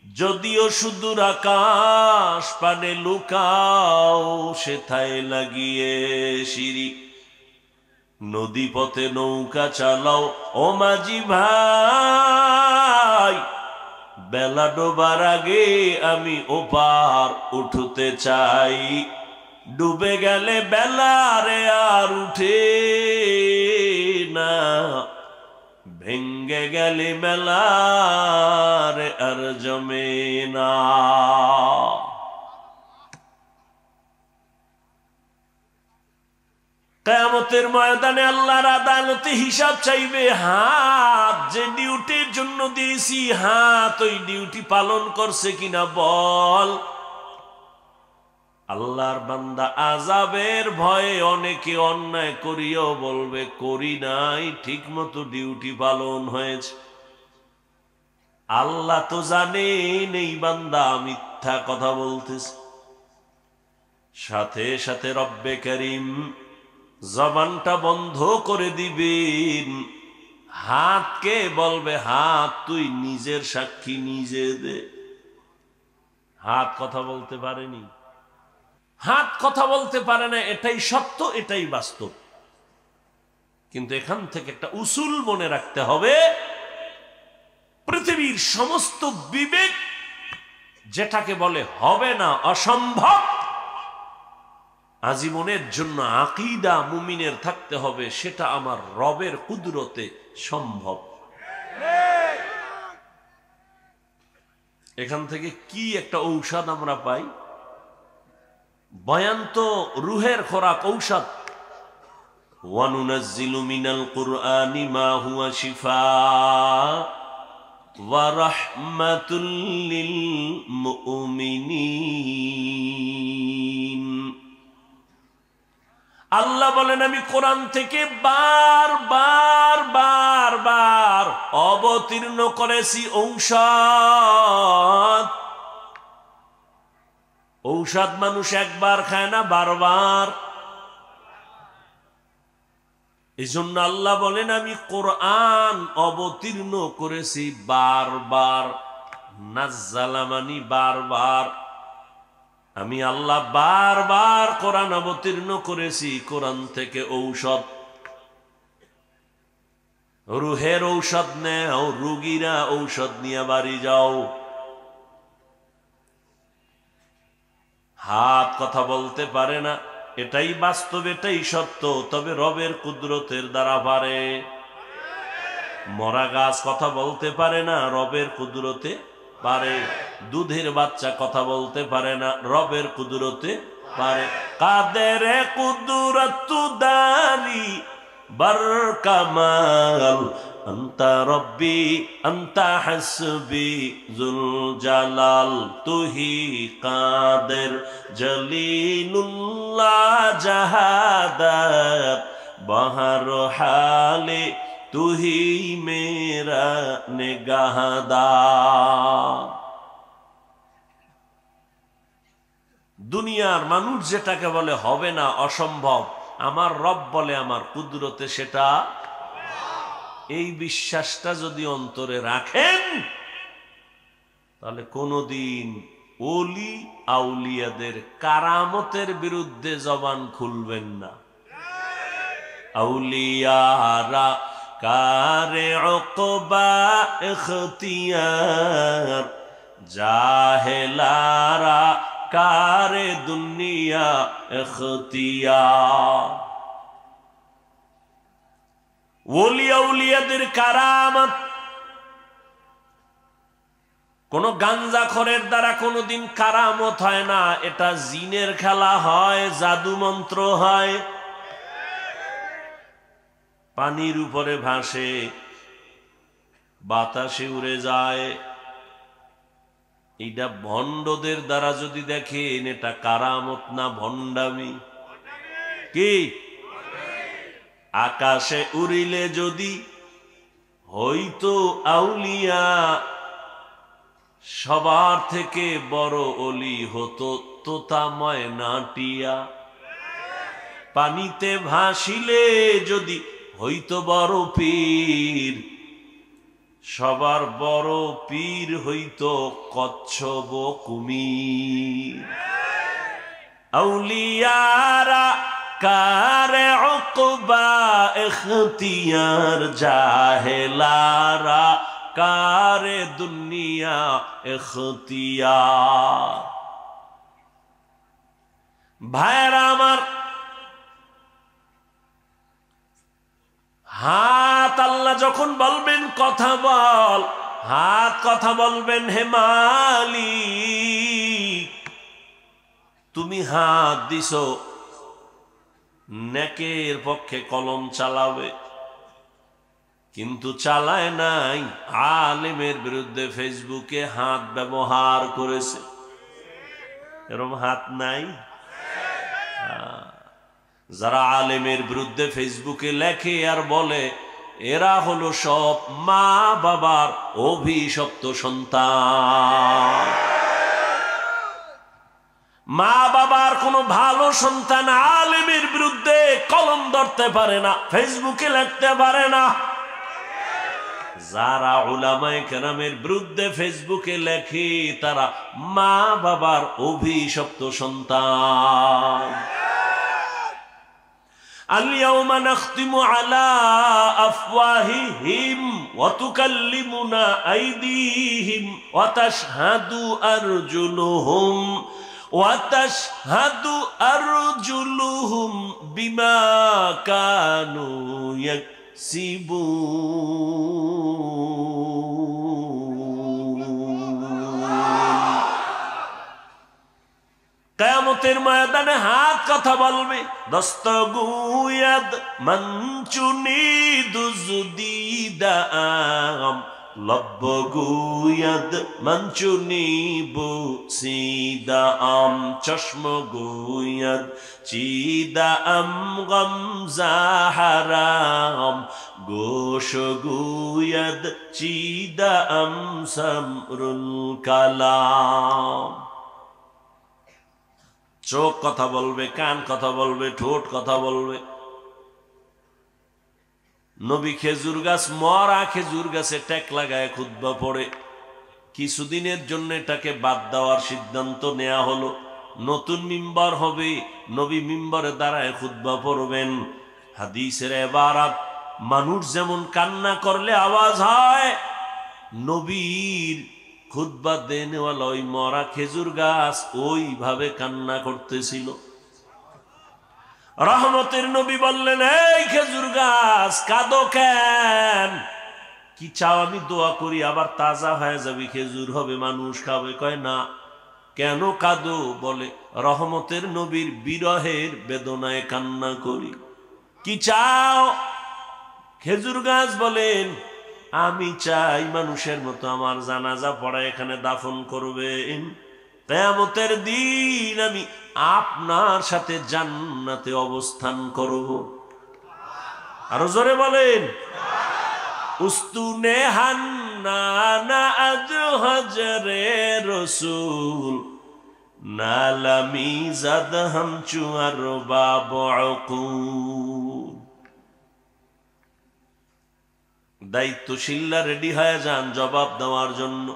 S1: যদিও সুদূর আকাশ পানে লুকাও, সেথায় লাগিয়ে সিঁড়ি। নদী পথে নৌকা চালাও ও মাঝি ভাই, বেলা ডোবার আগে আমি ওপার উঠতে চাই। ডুবে গেলে বেলারে আর উঠে না, ভেঙ্গে গেলে মেলারে আর জমে না। কিয়ামতের ময়দানে আল্লাহর আদালতে হিসাব চাইবে। হাত যে ডিউটির জন্য দিয়েছি, হাত ওই ডিউটি পালন করছে কিনা বল। আল্লাহর বান্দা আযাবের ভয়ে অনেকে অন্যায় করিও বলবে করি নাই, ঠিক মতো ডিউটি পালন হয়েছে। আল্লাহ তো জানেন এই বান্দা মিথ্যা কথা বলতেছে। সাথে সাথে রব্বে করিম জবানটা বন্ধ করে দিবেন। হাতকে বলবে, হাত তুই নিজের সাক্ষী নিজে দে। হাত কথা বলতে পারেনি, হাত কথা বলতে পারে না, এটাই সত্য, এটাই বাস্তব। কিন্তু এখান থেকে একটা উসুল মনে রাখতে হবে, পৃথিবীর সমস্ত বিবেক যেটাকে বলে হবে না, অসম্ভব, আজীবনের জন্য আকীদা মুমিনের থাকতে হবে সেটা আমার রবের কুদরতে সম্ভব। এখান থেকে কি একটা ঔষধ আমরা পাই। বয়ান তো রুহের খোরাক, ঔষধ। ওয়ানুনাজ্জিলু মিনাল কুরআনি মা হুয়া শিফা ওয়া রাহমাতুল লিল মুমিনিন। আল্লাহ বলেন আমি কোরআন থেকে বার বার বার বার অবতীর্ণ করেছি ঔষধ। ঔষধ মানুষ একবার খায় না, বারবার। এই জন্য আল্লাহ বলেন আমি কোরআন অবতীর্ণ করেছি বারবার। নাজ্জালা মানি বারবার। আমি আল্লাহ বারবার কোরআন অবতীর্ণ করেছি। কোরআন থেকে ঔষধ, রুহের ঔষধ নেও, রুগীরা ঔষধ নিয়ে বাড়ি যাও। হাত কথা বলতে পারে না, এটাই বাস্তব, এটাই সত্য। তবে রবের কুদরতের দ্বারা পারে। মরা গাছ কথা বলতে পারে না, রবের কুদরতে পারে। দুধের বাচ্চা কথা বলতে পারে না, রবের কুদরতে পারে। কাদের কুদরতু দারি বার কামাল আন্তা রব্বি আন্তা হাসবি জুল জালাল। তুহি কাদের জলিলুল্লাহ জাহাদাত বাহার হালে তুহি মেরা নিগাহদার। দুনিয়ার মানুষ যেটাকে বলে হবে না, অসম্ভব, আমার রব বলে আমার কুদরতে সেটা। এই বিশ্বাসটা যদি অন্তরে রাখেন তাহলে কোনদিন ওলি আউলিয়াদের কারামতের বিরুদ্ধে জবান খুলবেন না। আউলিয়ারা কারে উকবা ইখতিয়ার, জাহেলারা কারে দুনিয়া ইখতিয়ার। ওলি আউলিয়াদের কারামত কোন গাঞ্জাখোরের দ্বারা কোনদিন কারামত হয় না। এটা জিনের খেলা হয়, জাদু মন্ত্র হয়। পানির উপরে ভাসে, বাতাসে উড়ে যায়। এইটা ভণ্ডদের দ্বারা যদি দেখেন এটা কারামত না ভণ্ডামি। কি আকাশে উড়িলে যদি হইতো আউলিয়া, সবার থেকে বড় অলি হতো তোতা ময়নাটিয়া। পানিতে ভাসিলে যদি হইতো বড় পীর, সবার বড় পীর হইতো কচ্ছপ কুমির। আউলিয়ারা কারে উকবা ইখতিয়ার, জাহেলারা কারে দুনিয়া ইখতিয়ার। ভাইরা আমার, হাত আল্লাহ যখন বলবেন কথা বল, হাত কথা বলবেন হে মালিক। তুমি হাত দিছো নেকের পক্ষে কলম চালাবে, কিন্তু চালায় নাই আলেমের বিরুদ্ধে ফেসবুকে হাত ব্যবহার করেছে। এরকম হাত নাই? যারা আলেমের বিরুদ্ধে ফেসবুকে লেখে আর বলে, এরা হলো সব মা বাবার অভিশপ্ত সন্তান। মা বাবার কোনো ভালো সন্তান আলেমের বিরুদ্ধে কলম ধরতে পারে না, ফেসবুকে লিখতে পারে না। যারা উলামায়ে কেরামের বিরুদ্ধে ফেসবুকে লেখে তারা মা বাবার অভিশপ্ত সন্তান। اليوم نختم على أفواههم وتكلمنا أيديهم وتشهد أرجلهم بما كانوا يكسبون। কিয়ামতের ময়দানে হাত কথা বলবে। দস্তগুয়াদ মঞ্চুনি দুজদিদাম لب گوید من چونی بوسیده ام چشم گوید چیده ام غمزه حرام گوش گوید چیده ام سمر الکلام চোখ কথা বলবে, কান কথা বলবে, ঠোঁট কথা বলবে। নবী খেজুর গাছ, মরা খেজুর গাছে ট্যাক লাগায় খুতবা পড়ে। কিছুদিনের জন্য এটাকে বাদ দেওয়ার সিদ্ধান্ত নেওয়া হলো। নতুন মিম্বার হবে, নবী মিম্বারে দাঁড়ায় খুতবা পড়বেন। হাদিসের এবারাত, মানুষ যেমন কান্না করলে আওয়াজ হয়, নবীর খুতবা দেনেওয়ালা ওই মরা খেজুর গাছ ওইভাবে কান্না করতেছিল। রহমতের নবী বললেন, এই খেজুর গাছ কাঁদো কেন? কি চাও আমি দোয়া করি আবার তাজা হয়ে যাবে, খেজুর হবে, মানুষ খাবে? কয় না। কেন কাঁদো? বলে রহমতের নবীর বিরহের বেদনায় কান্না করি। কি চাও? খেজুর গাছ বলেন, আমি চাই মানুষের মতো আমার জানাজা পড়া এখানে দাফন করবেন। কিয়ামতের দিন আমি আপনার সাথে জান্নাতে অবস্থান করব। আরো জোরে বলেন, উস্তুনে হান্নানা আজ হজরে রসুল নালামি জাদ হাম চুয়ার বাবুল। দায়িত্বশীলরা রেডি হয়ে যান জবাব দেওয়ার জন্য।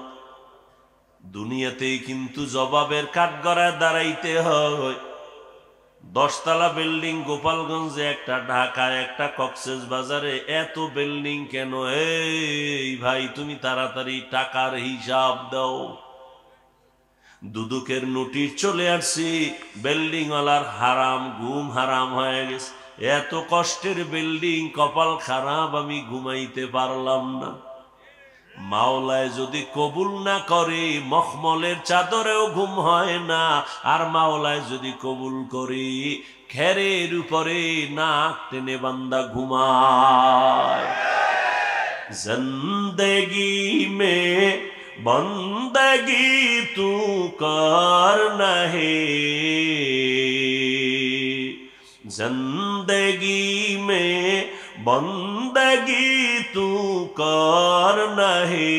S1: দুনিয়াতেই কিন্তু জবাবের কাঠগড়ায় দাঁড়াইতে হয়। 10 তলা বিল্ডিং গোপালগঞ্জে একটা, ঢাকায় একটা, কক্সেস বাজারে এত বিল্ডিং কেন? এই ভাই তুমি তাড়াতাড়ি টাকার হিসাব দাও। দুদকের নোটিশ চলে আসছে, বিল্ডিং ওয়ালার হারাম, ঘুম হারাম হয়ে গেছে। এত কষ্টের বিল্ডিং, কপাল খারাপ, আমি ঘুমাইতে পারলাম না। মাওলায় যদি কবুল না করে মখমলের চাদরেও ঘুম হয় না, আর মাওলায় যদি কবুল করে খেরের উপরে নাক টেনে বান্দা ঘুমায়। জিন্দেগি মে বন্দগি তু করনা হে, जिंदगी में बंदगी तू करना है,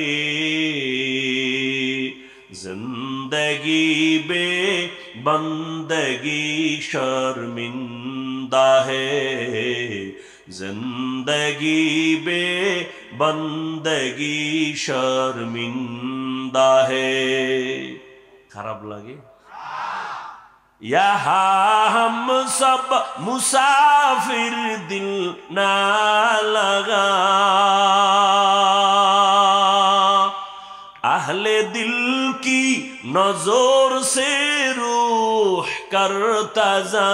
S1: जिंदगी बे बंदगी शर्मिंदा है, जिंदगी बे बंदगी शर्मिंदा है। खराब लगे? यहाँ हम सब मुसाफिर दिल ना लगा, अहले दिल की नजर से रूह करता जा,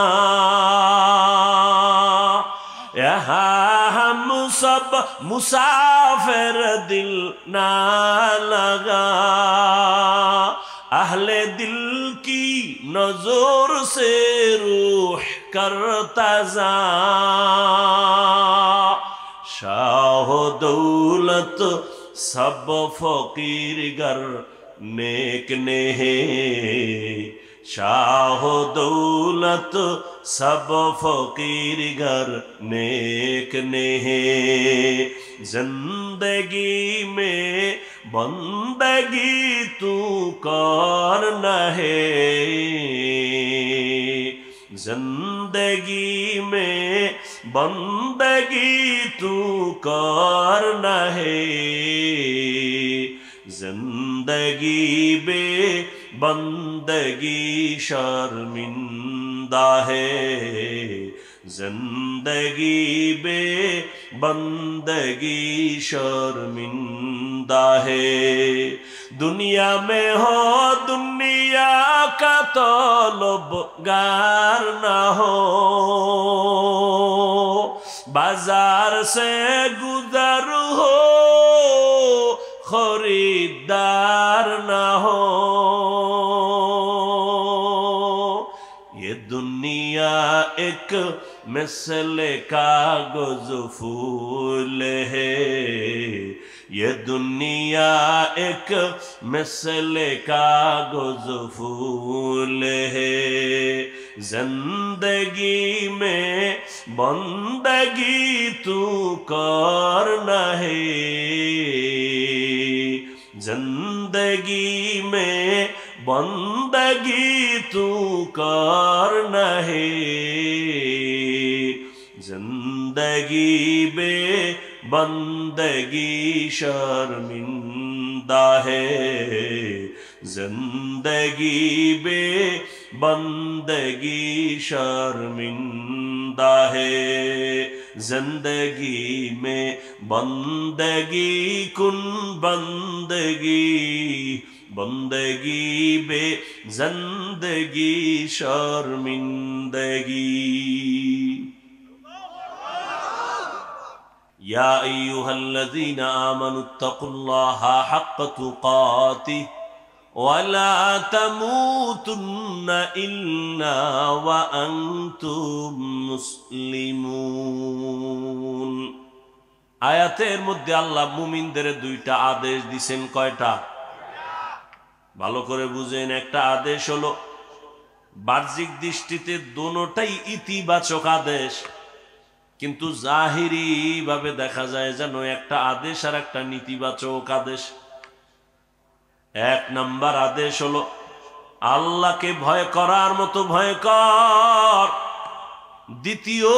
S1: यहाँ हम सब मुसाफिर दिल ना लगा, अहले दिल की नजर से रूह करता जा, शाह दौलत सब फकीर गर नेक ने है, शाह दौलत सब फकीर गर नेक ने है, जिंदगी में बंदगी तू करना है, जिंदगी में बंदगी तू करना है, जिंदगी बे बंदगी शर्मिंदा है, जिंदगी बे बंदगी शर्मिंदा है। दुनिया में हो दुनिया का तलबगार ना हो, बाजार से गुजर हो खरीदार ना हो, ये दुनिया दुनिया एक मिसल कागज फूल है, ये दुनिया एक मिसल कागज फूल है, जिंदगी में बंदगी तू करना है, जिंदगी में बंदगी तू करना है, जिंदगी बे बंदगी शर्मिंदा है, जिंदगी बे बंदगी शर्मिंदा है, जिंदगी में बंदगी कुन बंदगी, बंदगी बे जिंदगी शर्मिंदगी। या अय्युहल्लज़ीना आमनुत्तकुल्लाहा हक़्क़ तुक़ातिह वला तमूतुन्ना इल्ला व अंतुम मुस्लिमून। আয়াতের মধ্যে আল্লাহ মুমিনদের দুইটা আদেশ দিবেন। কয়টা? ভালো করে বুঝেন। একটা আদেশ হলো বাহ্যিক দৃষ্টিতে দোনোটাই ইতিবাচক আদেশ, কিন্তু জাহিরি ভাবে দেখা যায় যেন একটা আদেশ আর একটা নেতিবাচক আদেশ। এক নাম্বার আদেশ হলো আল্লাহকে ভয় করার মতো ভয় কর। দ্বিতীয়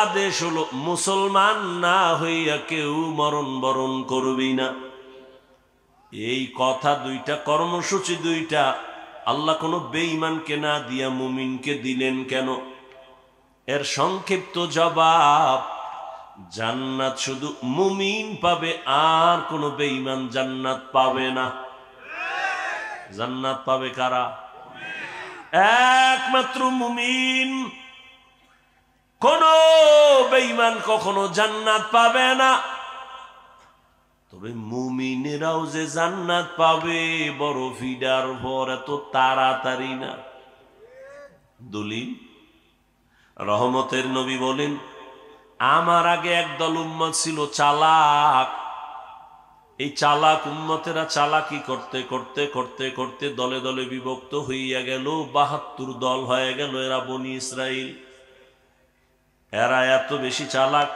S1: আদেশ হলো মুসলমান না হইয়া কেউ মরণ বরণ করবি না। এই কথা দুইটা, কর্মসূচি দুইটা আল্লাহ কোনো বেঈমানকে না দিয়া মুমিনকে দিলেন কেন? এর সংক্ষিপ্ত জবাব, জান্নাত শুধু মুমিন পাবে, আর কোনো বেঈমান জান্নাত পাবে না। জান্নাত পাবে কারা? একমাত্র মুমিন। কোন বেঈমান কখনো জান্নাত পাবে না। তবে মুমিনেরাও যে জান্নাত পাবে বড় ফিডার ভর, এত তাড়াতাড়ি না। দলিল, রহমতের নবী বলেন, আমার আগে একদল উম্মত ছিল চালাক। এই চালাক উম্মতেরা চালাকি করতে করতে করতে করতে দলে দলে বিভক্ত হইয়া গেল, ৭২ দল হয়ে গেল। এরা বনি ইসরাইল। এরা এত বেশি চালাক,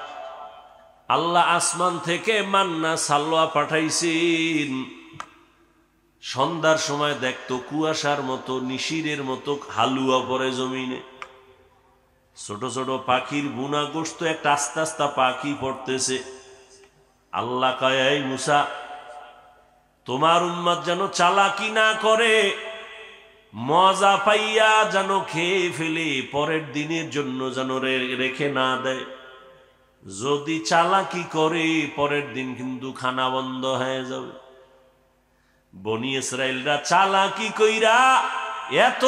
S1: আল্লাহ আসমান থেকে মান্না সালোয়া পাঠাইছেন। সন্ধ্যার সময় দেখতো কুয়াশার মতো, নিশিরের মতো হালুয়া পড়ে জমিনে। ছোট ছোট পাখির বুনা গোস্ত, একটা আস্তে আস্তে পাখি পড়তেছে। আল্লাহ কয়, এই মুসা, তোমার উম্মত যেন চালাকি না করে, মজা পাইয়া যেন খেয়ে ফেলে, পরের দিনের জন্য যেন রেখে না দেয়। যদি চালাকি করে পরের দিন কিন্তু খানা বন্ধ হয়ে যাবে। বনি ইসরাইলরা চালাকি কইরা এত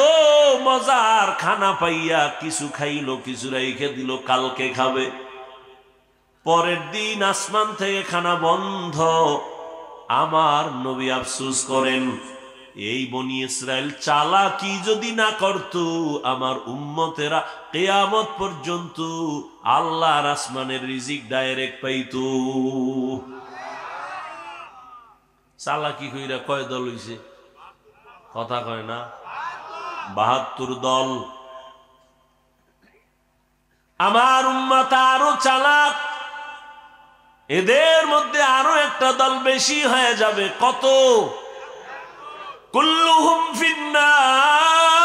S1: মজার খানা পাইয়া কিছু খাইলো, কিছু রেখে দিল, কালকে খাবে। পরের দিন আসমান থেকে খানা বন্ধ। আমার নবী আফসোস করেন, এই বনি ইসরাইল চালাকি যদি না করত, আমার উম্মতেরা কিয়ামত পর্যন্ত আল্লাহর আসমানের রিজিক ডাইরেক্ট পাইত। চালাকি কইরা কয় দল হইছে? কথা কয় না? ৭২ দল। আমার উম্মত আরো চালাক, এদের মধ্যে আরো একটা দল বেশি হয়ে যাবে। কত? কুল্লুহুম ফিন্নার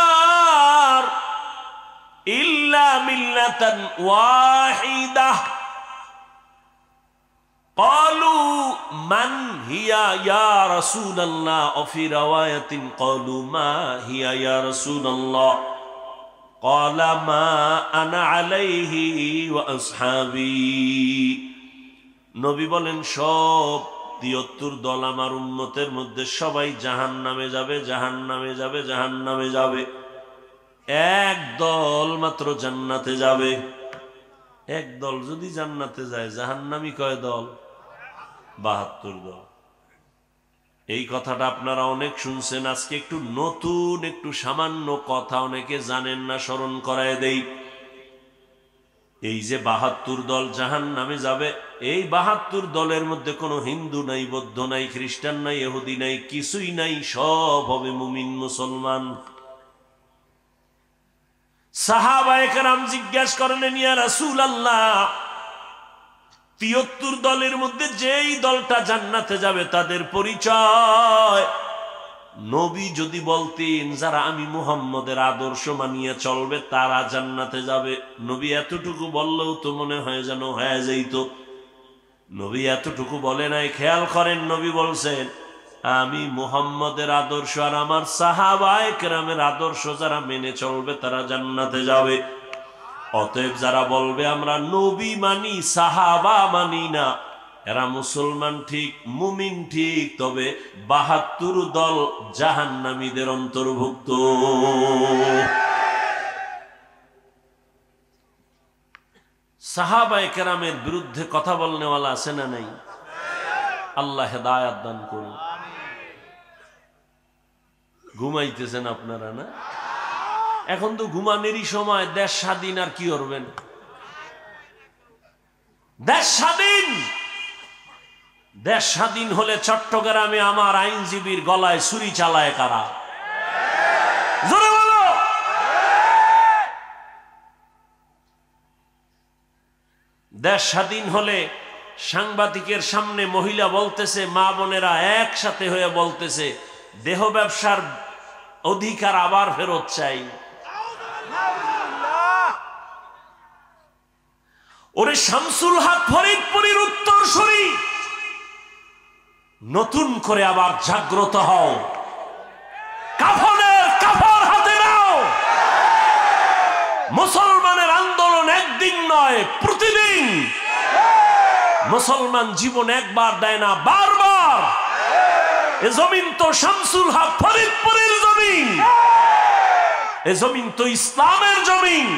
S1: ইল্লা মিল্লাতান ওয়াহিদাহ। ক্বালু মান হিয়া ইয়া রাসূলুল্লাহ, ওয়া ফি রাওয়ায়াতিন ক্বালু মা হিয়া ইয়া রাসূলুল্লাহ, ক্বালা মা আনা আলাইহি ওয়া আসহাবি। নবী বলেন, সব ৭৩ দল আমার উম্মতের মধ্যে সবাই জাহান্নামে যাবে, জাহান্নামে যাবে, জাহান্নামে যাবে। এক দল মাত্র জান্নাতে যাবে। এক দল যদি জান্নাতে যায়, জাহান্নামী কয় দল? ৭২ দল। এই কথাটা আপনারা অনেক শুনছেন, আজকে একটু নতুন, একটু সামান্য কথা অনেকে জানেন না, স্মরণ করায় দেই। এই যে ৭২ দল জাহান্নামে যাবে, এই ৭২ দলের মধ্যে কোনো হিন্দু নাই, বৌদ্ধ নাই, খ্রিস্টান নাই, ইহুদি নাই, কিছুই নাই, সব হবে মুমিন মুসলমান। সাহাবায়ে কেরাম জিজ্ঞাসা করলেন, ইয়া রাসূলুল্লাহ, ৭৩ দলের মধ্যে যেই দলটা জান্নাতে যাবে তাদের পরিচয় নবী যদি বলতেন, যারা আমি মুহাম্মদের আদর্শ মানিয়ে চলবে তারা জান্নাতে যাবে। নবী এতটুকু বললেও তো মনে হয় যেন হয়ে যাইত। নবী এতটুকু বলে নাই। খেয়াল করেন, নবী বলছেন, আমি মুহাম্মদের আদর্শ আর আমার সাহাবায়ে কেরামের আদর্শ যারা মেনে চলবে তারা জান্নাতে যাবে। অতএব যারা বলবে আমরা নবী মানি, সাহাবা মানি না, এরা মুসলমান ঠিক, মুমিন ঠিক, তবে ৭২ দল জাহান্নামীদের অন্তর্ভুক্ত। সাহাবায়ে কেরামের বিরুদ্ধে কথা বলনেওয়ালা আছে না নাই? আল্লাহ হেদায়েত দান করুন। ঘুমাইতেছেন আপনারা না? এখন তো ঘুমানেরই সময়। দেশ স্বাধীন, আর কি করবেন? দেশ স্বাধীন। দেশ স্বাধীন হলে চট্টগ্রামে আমার আইনজীবীর গলায় ছুরি চালায় কারা? জোরে বলো। দেশ স্বাধীন হলে সাংবাদিকের সামনে মহিলা বলতেছে, মা বোনেরা একসাথে হয়ে বলতেছে, দেহ ব্যবসার অধিকার আবার ফেরত চাই। ওরে শামসুল হক ফরিদপুরীর উত্তরসূরি, নতুন করে আবার জাগ্রত হও, কাফনের কাফর হাতে নাও। মুসলমানের আন্দোলন একদিন নয়, প্রতিদিন। মুসলমান জীবন একবার দেয় না, বারবার। এ জমিন তো শামসুল হক ফরিদপুরীর জমিন, এ জমিন তো ইসলামের জমিন।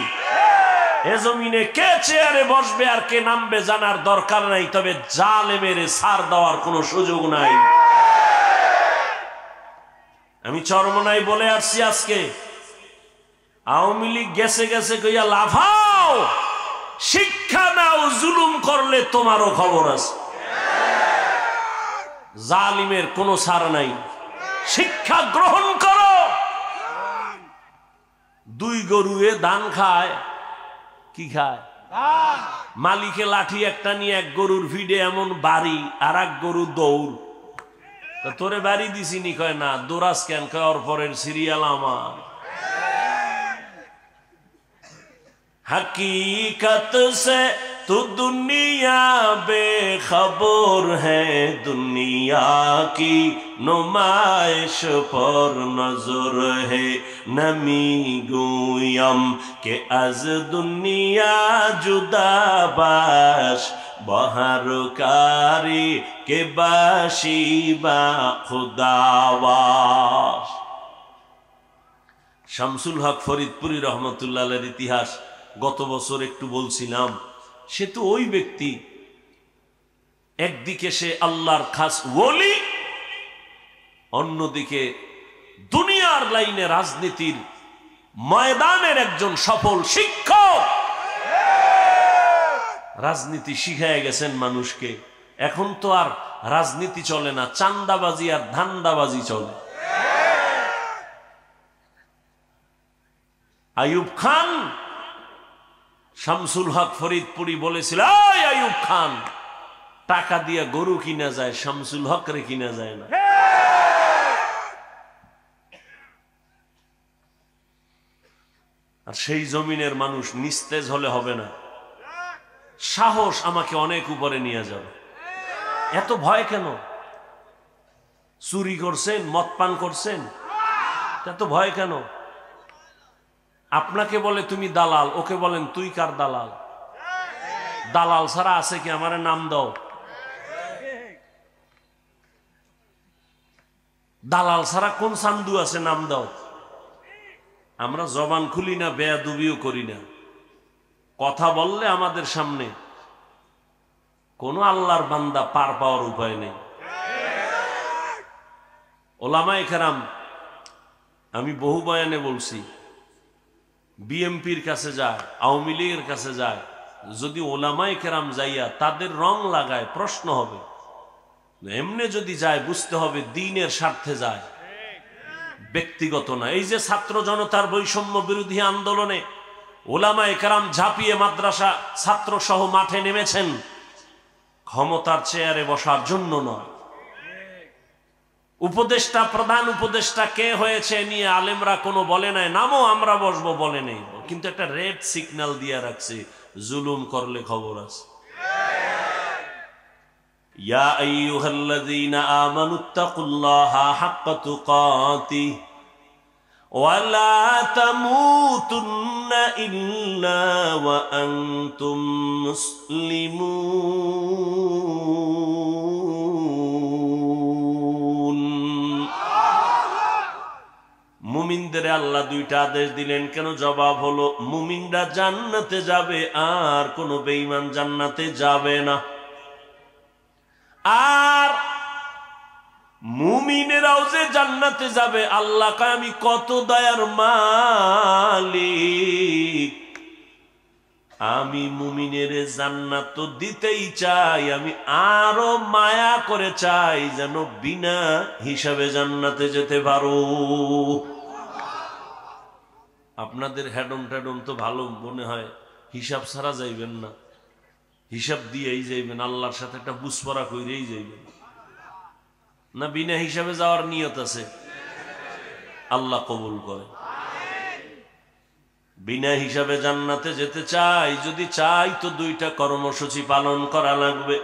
S1: এ জমিনে কে চেয়ারে বসবে আর কে নামবে জানার দরকার নাই, তবে জালেমের ছাড় দেওয়ার কোনো সুযোগ নাই। আমি চরমনাই বলে আসছি, আজকে আওয়ামী লীগ গেছে গেছে কইয়া লাফাও, শিক্ষা নাও, জুলুম করলে তোমারও খবর আছে। জালিমের কোনো ছাড় নাই, শিক্ষা গ্রহণ করো। দুই গরুয়ে ধান খায়, কি খায়? মালিকে লাঠি একটা নিয়ে এক গরুর ভিড়ে এমন বাড়ি, আর এক গরু দৌড়। তোরে বাড়ি দিছিনি? কয় না। দৌড়াস কেন? কয় ওর পরের সিরিয়াল আমার। हकीकत से तो दुनिया बेखबर है, दुनिया की नुमाइश पर नजर है, नमी गुयम के अज दुनिया जुदा बाश, बहरकारी के बाशी बा खुदावाश। শামসুল হক ফরিদপুরী রহমতুল্লাহ আলাইহির ইতিহাস গত বছর একটু বলছিলাম। সে তো ওই ব্যক্তি, একদিকে সে আল্লাহর খাস ওলি, অন্যদিকে দুনিয়ার লাইনে রাজনীতির ময়দানের একজন সফল শিক্ষক। রাজনীতি শিখায় গেছেন মানুষকে। এখন তো আর রাজনীতি চলে না, চান্দাবাজি আর ধান্দাবাজি চলে। আইয়ুব খান, শামসুল হক ফরিদপুরী বলেছিল, আইয়ুব খান, টাকা দিয়ে গরু কিনা যায়, শামসুল হক রে কিনা যায় না। আর সেই জমিনের মানুষ নিস্তেজ হলে হবে না। সাহস আমাকে অনেক উপরে নিয়ে যাবে। এত ভয় কেন? চুরি করছেন, মদ পান করছেন, এত ভয় কেন? আপনাকে বলে তুমি দালাল, ওকে বলেন তুই কার দালাল? দালাল ছাড়া আছে কি? আমারে নাম দাও। দালাল ছাড়া কোন সান্দু আছে? নাম দাও। আমরা জবান খুলি না, বেয়াদবিও করি না। কথা বললে আমাদের সামনে কোন আল্লাহর বান্দা পার পাওয়ার উপায় নেই। ওলামায়ে কেরাম, আমি বহু বয়ানে বলছি, বিএমপির কাছে যায়, আওয়ামী লীগের কাছে যায়, যদি ওলামায়ে কেরাম যাইয়া তাদের রং লাগায় প্রশ্ন হবে। এমনি যদি যায় বুঝতে হবে দ্বীনের স্বার্থে যায়, ব্যক্তিগত না। এই যে ছাত্র জনতার বৈষম্য বিরোধী আন্দোলনে ওলামায়ে কেরাম ঝাঁপিয়ে মাদ্রাসা ছাত্র সহ মাঠে নেমেছেন, ক্ষমতার চেয়ারে বসার জন্য নয়। উপদেষ্টা, প্রধান উপদেষ্টা কে হয়েছে নিয়ে আলেমরা কোনো বলে নাই, নামও আমরা বসবো বলে নেই, কিন্তু একটা রেড সিগন্যাল দিয়ে রাখছে, জুলুম করলে খবর আছে। ইয়া আইয়ুহাল্লাযীনা আমানুত্তাকুল্লাহা হাক্কা তুকাতিহি ওয়া লা তামুতুন্না ইল্লা ওয়া আনতুম মুসলিমুন। মুমিনদের আল্লাহ দুইটা আদেশ দিলেন কেন? জবাব হলো, মুমিনরা জান্নাতে যাবে আর কোন বেঈমান জান্নাতে যাবে না। আর মুমিনেরাও যে জান্নাতে যাবে, আল্লাহ কয় আমি কত দয়ার মালিক, আমি মুমিনের জান্নাত তো দিতেই চাই, আমি আরো মায়া করে চাই যেন বিনা হিসাবে জান্নাতে যেতে পারো। আপনাদের হ্যাডম ট্যাডম তো ভালো মনে হয়, হিসাব ছাড়া যাইবেন না, হিসাব দিয়েই যাইবেন, আল্লাহর সাথে একটা বুঝপড়া কইরেই যাইবেন না? বিনা হিসাবে যাওয়ার নিয়ত আছে? আল্লাহ কবুল করে। বিনা হিসাবে জান্নাতে যেতে চাই, যদি চাই তো দুইটা কর্মসূচি পালন করা লাগবে।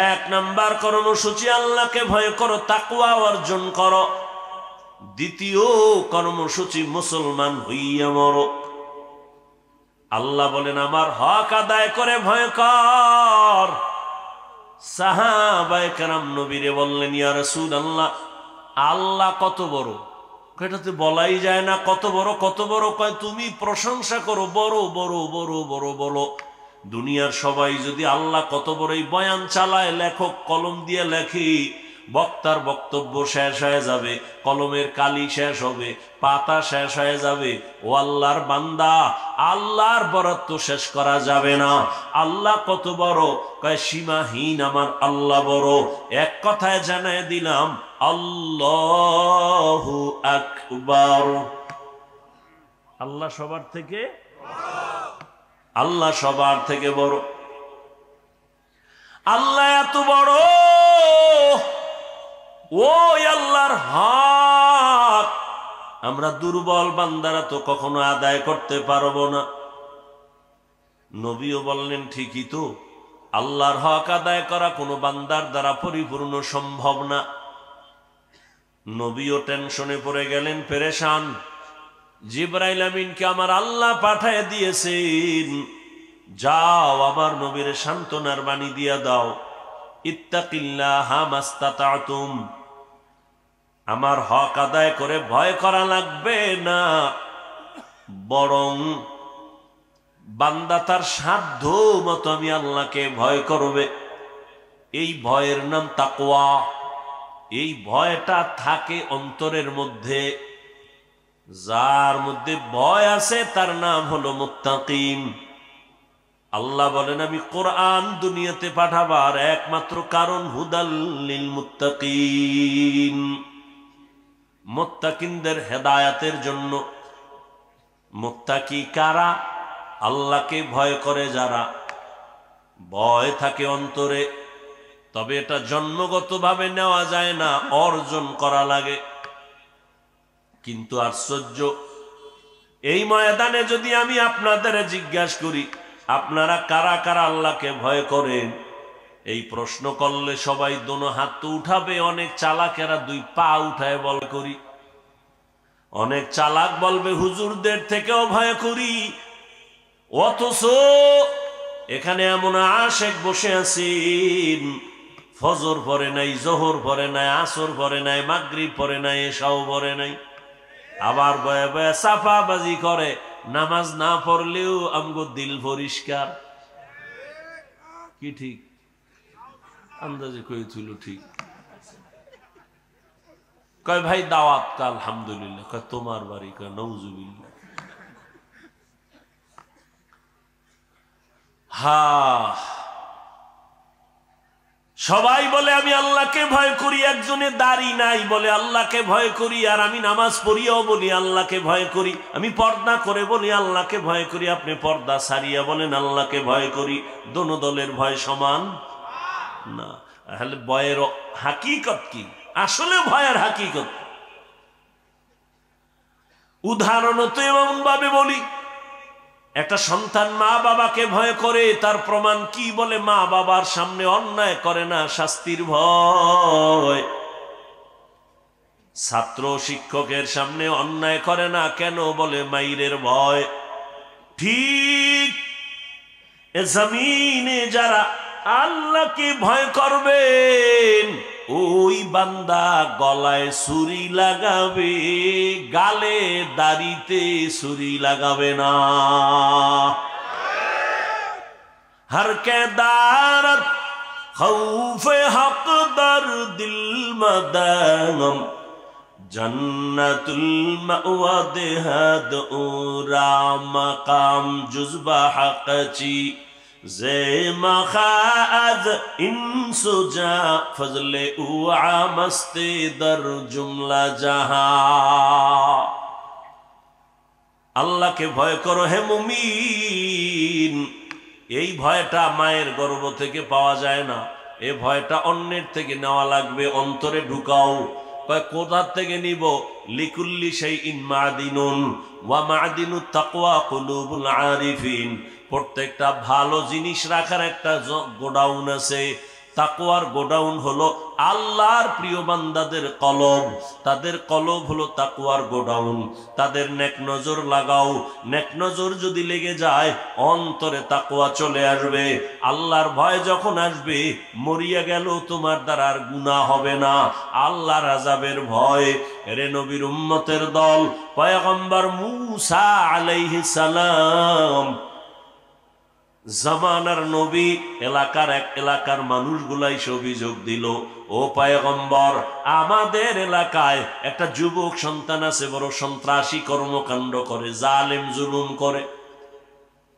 S1: এক নাম্বার কর্মসূচি, আল্লাহকে ভয় করো, তাকওয়া অর্জন করো। দ্বিতীয় কর্মসূচি, মুসলমান হইয়া মরো। আল্লাহ বলেন আমার হক আদায় করে ভয় কর। সাহাবায়ে কেরাম নবীরে বললেন, ইয়া রাসূলুল্লাহ, আল্লাহ কত বড়? এটাতে বলাই যায় না কত বড় কত বড়। কয় তুমি প্রশংসা করো, বড় বড় বড় বড় বড়। দুনিয়ার সবাই যদি আল্লাহ কত বড়ই বয়ান চালায়, লেখক কলম দিয়ে লেখি, বক্তার বক্তব্য শেষ হয়ে যাবে, কলমের কালি শেষ হবে, পাতা শেষ হয়ে যাবে। ও আল্লাহর বান্দা, আল্লাহর বরাদ্দ শেষ করা যাবে না। আল্লাহ কত বড়? কয় সীমাহীন আমার আল্লাহ বড়। এক কথায় জানায় দিলাম, আল্লাহু আকবার। আল্লাহ সবার থেকে, আল্লাহ সবার থেকে বড়। আল্লাহ এত বড়, ওই আল্লাহর হক আমরা দুর্বল বান্দারা তো কখনো আদায় করতে পারবো না। নবীও বললেন ঠিকই তো, আল্লাহর হক আদায় করা কোনো বান্দার দ্বারা পরিপূর্ণ সম্ভব না। নবীও টেনশনে পড়ে গেলেন, পেরেশান। জিবরাইল আমিনকে আমার আল্লাহ পাঠায় দিয়েছেন, যাও আমার নবীর সান্ত্বনার বাণী দিয়া দাও, ইত্তাকিল্লাহা মাস্তাতাতুম, আমার হক আদায় করে ভয় করা লাগবে না, বরং বান্দা তার সাধ্য মতো আমি আল্লাহকে ভয় করবে। এই ভয়ের নাম তাকওয়া। এই ভয়টা থাকে অন্তরের মধ্যে। যার মধ্যে ভয় আছে তার নাম হলো মুত্তাকিন। আল্লাহ বলেন আমি কোরআন দুনিয়াতে পাঠাবার একমাত্র কারণ হুদাল লিল মুত্তাকিন, মুত্তাকিনদের হেদায়েতের জন্য। মুত্তাকি কারা? আল্লাহকে ভয় করে যারা। ভয় থাকে অন্তরে, তবে এটা জন্মগতভাবে নেওয়া যায় না, অর্জন করা লাগে। কিন্তু আশ্চর্য, এই ময়দানে যদি আমি আপনাদের জিজ্ঞাসা করি আপনারা কারা কারা আল্লাহকে ভয় করেন, এই প্রশ্ন করলে সবাই দোনো হাত তো উঠাবে। অনেক চালাকেরা দুই পা উঠায় বল করি। অনেক চালাক বলবে হুজুরদের থেকেও ভয় করি। অথচ এখানে এমন আশেক বসে আছেন, ফজর পরে নাই, জোহর পরে নাই, আসর পরে নাই, মাগরিব পরে নাই, এশাও পরে নাই, আবার বয়ে বয়ে সাফাবাজি করে। নামাজ না পড়লেও আমগো দিল পরিষ্কার। কি ঠিক? আন্দাজে কইছিল ঠিক। কয় ভাই দাওয়াত, আলহামদুলিল্লাহ। কয় তোমার বাড়ি? কয় নাউজুবিল্লাহ। সবাই বলে আমি আল্লাহকে ভয় করি, একজনে দাড়ি নাই বলে আল্লাহকে ভয় করি, আর আমি নামাজ পড়িয়াও বলি আল্লাহকে ভয় করি, আমি পর্দা করে বলি আল্লাহকে ভয় করি, আপনি পর্দা সারিয়া বলেন আল্লাহকে ভয় করি। দোনো দলের ভয় সমান না। তাহলে ভয়ের হাকিকত কি? আসলে ভয়ের হাকিকত উদাহরণ তো এমন ভাবে বলি, একটা সন্তান মা বাবাকে ভয় করে, তার প্রমাণ কি? বলে মা বাবার সামনে অন্যায় করে না, শাস্তির ভয়। ছাত্র শিক্ষকের সামনে অন্যায় করে না, কেন? বলে মাইরের ভয়। ঠিক এ জমিনে যারা আল্লাহকে ভয় করবেন, ওই বান্দা গলায় ছুরি লাগাবে, গালে দাড়িতে ছুরি লাগাবে না। हर के दारत खौफे हक दर दिल मदम जन्नतुल मअवा देहद उरा मकाम जुज़बा हक़ची जे मखाज इंसुजा फजले उआ मस्ते दर जुमला जहां। अल्लाह के भय करो हे मुमीन। এই ভয়টা মায়ের গর্ভ থেকে পাওয়া যায় না, এই ভয়টা অন্যের থেকে নেওয়া লাগবে, অন্তরে ঢুকাও। কোথা থেকে নিব? লিকুল্লি শাইইন মাদিনুন ওয়া মাদিনুত তাকওয়া কুলুবুল আরিফিন। প্রত্যেকটা ভালো জিনিস রাখার একটা গোডাউন আছে। তাকওয়ার গোডাউন হলো আল্লাহর প্রিয় বান্দাদের কলব, তাদের কলব হলো তাকওয়ার গোডাউন। তাদের নেক নজর লাগাও, নেক নজর যদি লেগে যায় অন্তরে তাকওয়া চলে আসবে। আল্লাহর ভয় যখন আসবে, মরিয়া গেল তোমার দ্বারা আর গুনাহ হবে না। আল্লাহর আযাবের ভয়। রে নবীর উম্মতের দল, পয়গম্বর মূসা আলাইহিস সালাম জামানার নবী, এলাকার মানুষগুলাই অভিযোগ দিল, ও পয়গম্বর, আমাদের এলাকায় একটা যুবক সন্তান আছে, বড় সন্ত্রাসী কর্মকাণ্ড করে, জালেম জুলুম করে।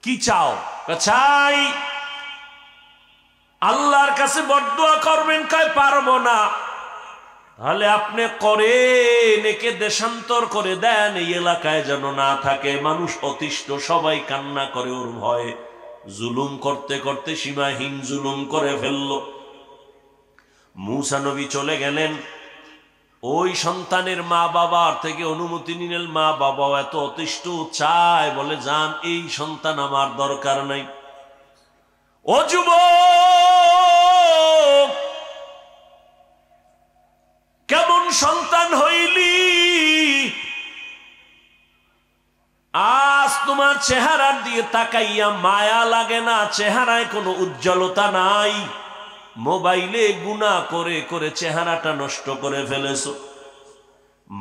S1: কি চাও? চাই আল্লাহর কাছে বদদুয়া করবেন। কয় পারবো না। তাহলে আপনি করেন, একে দেশান্তর করে দেন, এই এলাকায় যেন না থাকে। মানুষ অতিষ্ঠ, সবাই কান্না করে ওর ভয়ে। জুলুম করতে করতে সীমাহীন জুলুম করে ফেলল। মূসা নবী চলে গেলেন, ওই সন্তানের মা বাবার থেকে অনুমতি নিলেন। মা বাবাও এত অতিষ্ঠ, চায়, বলে যান, এই সন্তান আমার দরকার নাই। ও যুবক, কেমন সন্তান হইলি? আজ তোমার চেহারার দিয়ে তাকাইয়া মায়া লাগে না, চেহারায় কোনো উজ্জ্বলতা নাই। মোবাইলে গুনাহ করে করে চেহারাটা নষ্ট করে ফেলেছো।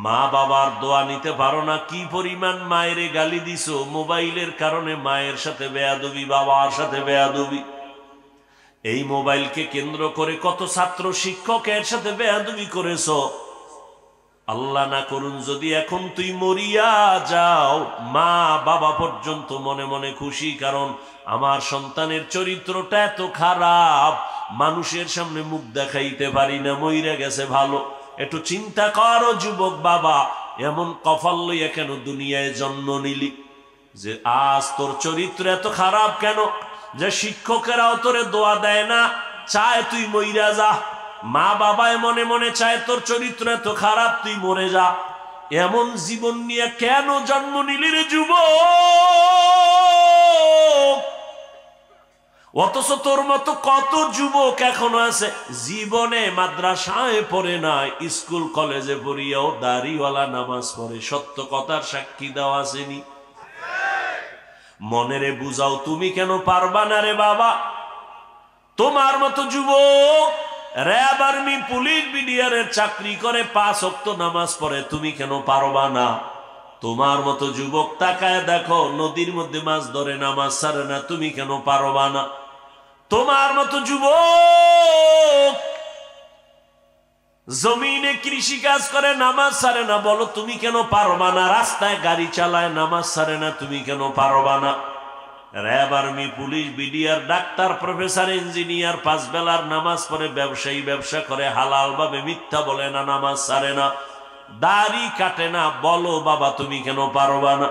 S1: মা বাবার দোয়া নিতে পারো না। কি পরিমাণ মায়েরে গালি দিছো মোবাইলের কারণে। মায়ের সাথে বেয়াদবি, বাবার সাথে বেয়াদবি। এই মোবাইলকে কেন্দ্র করে কত ছাত্র শিক্ষকের সাথে বেয়াদবি করেছো। আল্লাহ না করুন যদি এখন তুই মরিয়া যাও, মা বাবা পর্যন্ত মনে মনে খুশি, কারণ আমার সন্তানের চরিত্রটা এত খারাপ, মানুষের সামনে মুখ দেখাইতে পারি না, মইরা গেছে ভালো। একটু চিন্তা করো যুবক বাবা, এমন কপাল লইয়া কেন দুনিয়ায় জন্ম নিলি? যে আজ তোর চরিত্র এত খারাপ কেন? যে শিক্ষকেরাও তোরে দোয়া দেয় না, চায় তুই মইরা যা। মা বাবায় মনে মনে চায় তোর চরিত্র এত খারাপ, তুই মরে যা। এমন জীবন নিয়ে কেন জন্ম নিলি রে যুবক? অথচ তোর মতো কত যুবক এখনো আছে জীবনে মাদ্রাসায় পড়ে না, স্কুল কলেজে পড়িয়াও দাড়িওয়ালা নামাজ পড়ে। সত্য কথার সাক্ষী দেওয়া আসেনি? মনেরে বুঝাও, তুমি কেন পারবা না রে বাবা? তোমার মতো যুবক র‍্যাব, আর্মি, পুলিশ, বিডিআরের চাকরি করে, 5 ওয়াক্ত নামাজ পড়ে, তুমি কেন পারবা না? তোমার মতো যুবক তাকায় দেখো, নদীর মধ্যে মাছ ধরে, নামাজ ছাড়ে না, তুমি কেন পারবা না? তোমার মতো যুবক জমিনে কৃষি কাজ করে নামাজ ছাড়ে না, বলো তুমি কেন পারবা না? রাস্তায় গাড়ি চালায় নামাজ ছাড়ে না, তুমি কেন পারবা না? RAB, army, police, BDR, doctor, professor, engineer 5 বেলার নামাজ পড়ে, ব্যবসায়ী ব্যবসা করে, হালাল ভাবে মিথ্যা বলে না, নামাজ ছাড়ে না, দাড়ি কাটে না, বলো বাবা তুমি কেন পারবা না?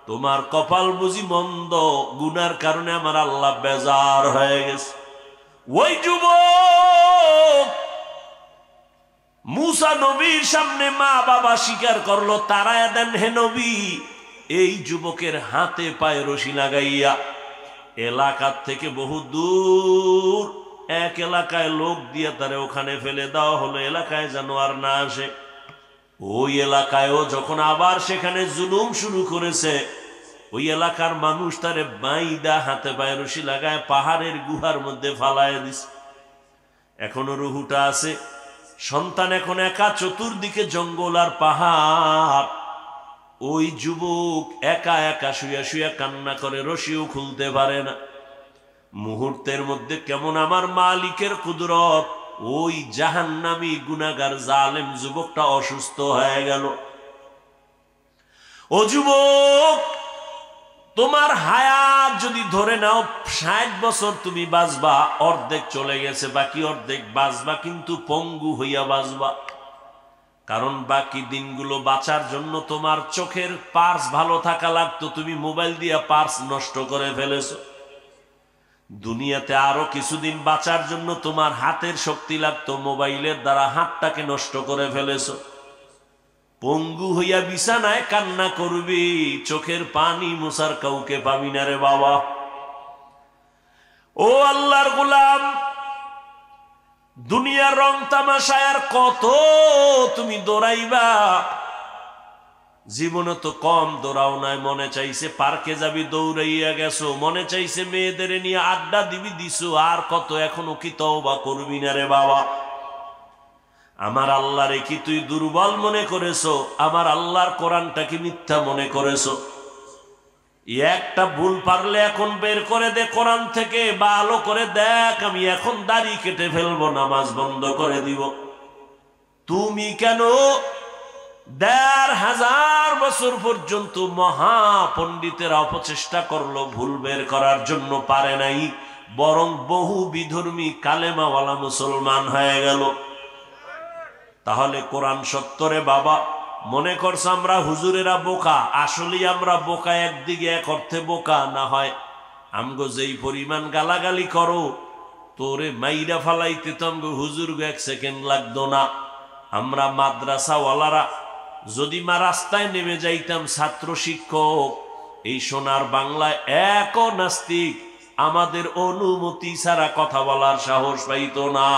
S1: তোমার কপাল বুঝি মন্দ, গুনার কারণে আমার আল্লাহ বেজার হয়ে গেছে। ওই যুবক মুসা নবীর সামনে মা বাবা স্বীকার করলো, তারায়া দেন হে নবী। এই যুবকের হাতে পায়ে রশি লাগাইয়া এলাকার থেকে বহু দূর এক এলাকায় লোক দিয়ে তারে ওখানে ফেলে দেওয়া হলো, এলাকায় যেন আর না আসে। ওই এলাকায়ও যখন আবার সেখানে জুলুম শুরু করেছে, ওই এলাকার মানুষ তারে বাইদা হাতে পায়ে রশি লাগায় পাহাড়ের গুহার মধ্যে ফালায় দিছে। এখনো রুহুটা আছে। সন্তান এখন একা, চতুর্দিকে জঙ্গল আর পাহাড়। ওই যুবক একা একা শুয়া শুয়া কান্না করে, রশিও খুলতে পারে না। মুহূর্তের মধ্যে কেমন আমার মালিকের কুদরত, ওই জাহান্নামী গুনাহগার জালেম যুবকটা অসুস্থ হয়ে গেল। ও যুবক, তোমার হায়াত যদি ধরে নাও 60 বছর তুমি বাঁচবা, অর্ধেক চলে গেছে, বাকি অর্ধেক বাঁচবা, কিন্তু পঙ্গু হইয়া বাঁচবা। কারণ বাকি দিনগুলো বাঁচার জন্য তোমার চোখের পার্স ভালো থাকা লাগতো, তুমি মোবাইল দিয়া পার্স নষ্ট করে ফেলেছো। দুনিয়াতে আরো কিছুদিন বাঁচার জন্য তোমার হাতের শক্তি লাগতো, মোবাইলের দ্বারা হাতটাকে নষ্ট করে ফেলেছো। পঙ্গু হইয়া বিছানায় কান্না করবি, চোখের পানি মুছার কাউকে পাবি না রে বাবা। ও আল্লাহর গোলাম, দুনিয়ার রং তামাশায় আর কত তুমি দৌড়াইবা? জীবনে তো কম দৌড়াও নাই। মনে চাইছে পার্কে যাবি, দৌড়াইয়া গেছো। মনে চাইছে মেয়েদের নিয়ে আড্ডা দিবি, দিছো। আর কত? এখনো কি তওবা করবি না রে বাবা? আমার আল্লাহরে কি তুই দুর্বল মনে করেছো? আমার আল্লাহর কোরআনটা কি মিথ্যা মনে করেছো? একটা ভুল পারলে এখন বের করে দে কোরআন থেকে, ভালো করে দেখ। আমি এখন দাড়ি কেটে ফেলবো, নামাজ বন্ধ করে দিব। তুমি কেন ১৫০০ বছর পর্যন্ত মহা পণ্ডিতেরা অপচেষ্টা করলো ভুল বের করার জন্য, পারে নাই, বরং বহু বিধর্মী কালেমাওয়ালা মুসলমান হয়ে গেল। তাহলে কোরআন সত্তরে বাবা? মনে করছ আমরা হুজুরেরা বোকা? আসলেই আমরা বোকা, একদিকে এক অর্থে বোকা। না হয় আমগো যেই পরিমাণ গালাগালি করো, তোরে মাইরা ফালাইতে তো আমগো হুজুর 1 সেকেন্ড লাগতো না। আমরা মাদ্রাসাওয়ালারা যদি রাস্তায় নেমে যাইতাম, ছাত্র শিক্ষক, এই সোনার বাংলায় এক নাস্তিক আমাদের অনুমতি ছাড়া কথা বলার সাহস পাইত না।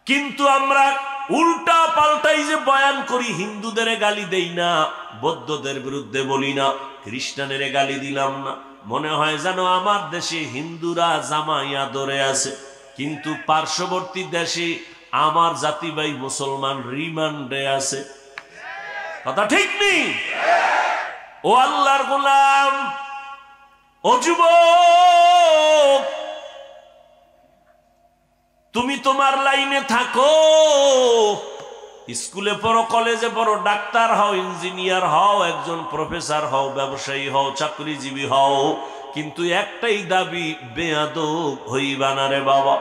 S1: কিন্তু আমরা উল্টা পাল্টাই যে বয়ান করি, হিন্দুদের গালি দেই না, বৌদ্ধদের বিরুদ্ধে বলি না, খ্রিস্টানের গালি দিলাম না। মনে হয় যেন আমার দেশে হিন্দুরা জামাইয়া ধরে আছে, কিন্তু পার্শ্ববর্তী দেশে আমার জাতি ভাই মুসলমান রিমান্ডে আছে। কথা ঠিক নেই? ও আল্লাহর গোলাম, ও যুবক, তুমি তোমার লাইনে থাকো। স্কুলে পড়ো, কলেজে পড়ো, ডাক্তার হও, ইঞ্জিনিয়ার হও, একজন প্রফেসর হও, ব্যবসায়ী হও, চাকরিজীবী হও, কিন্তু একটাই দাবি, বেয়াদব হইবা না রে বাবা।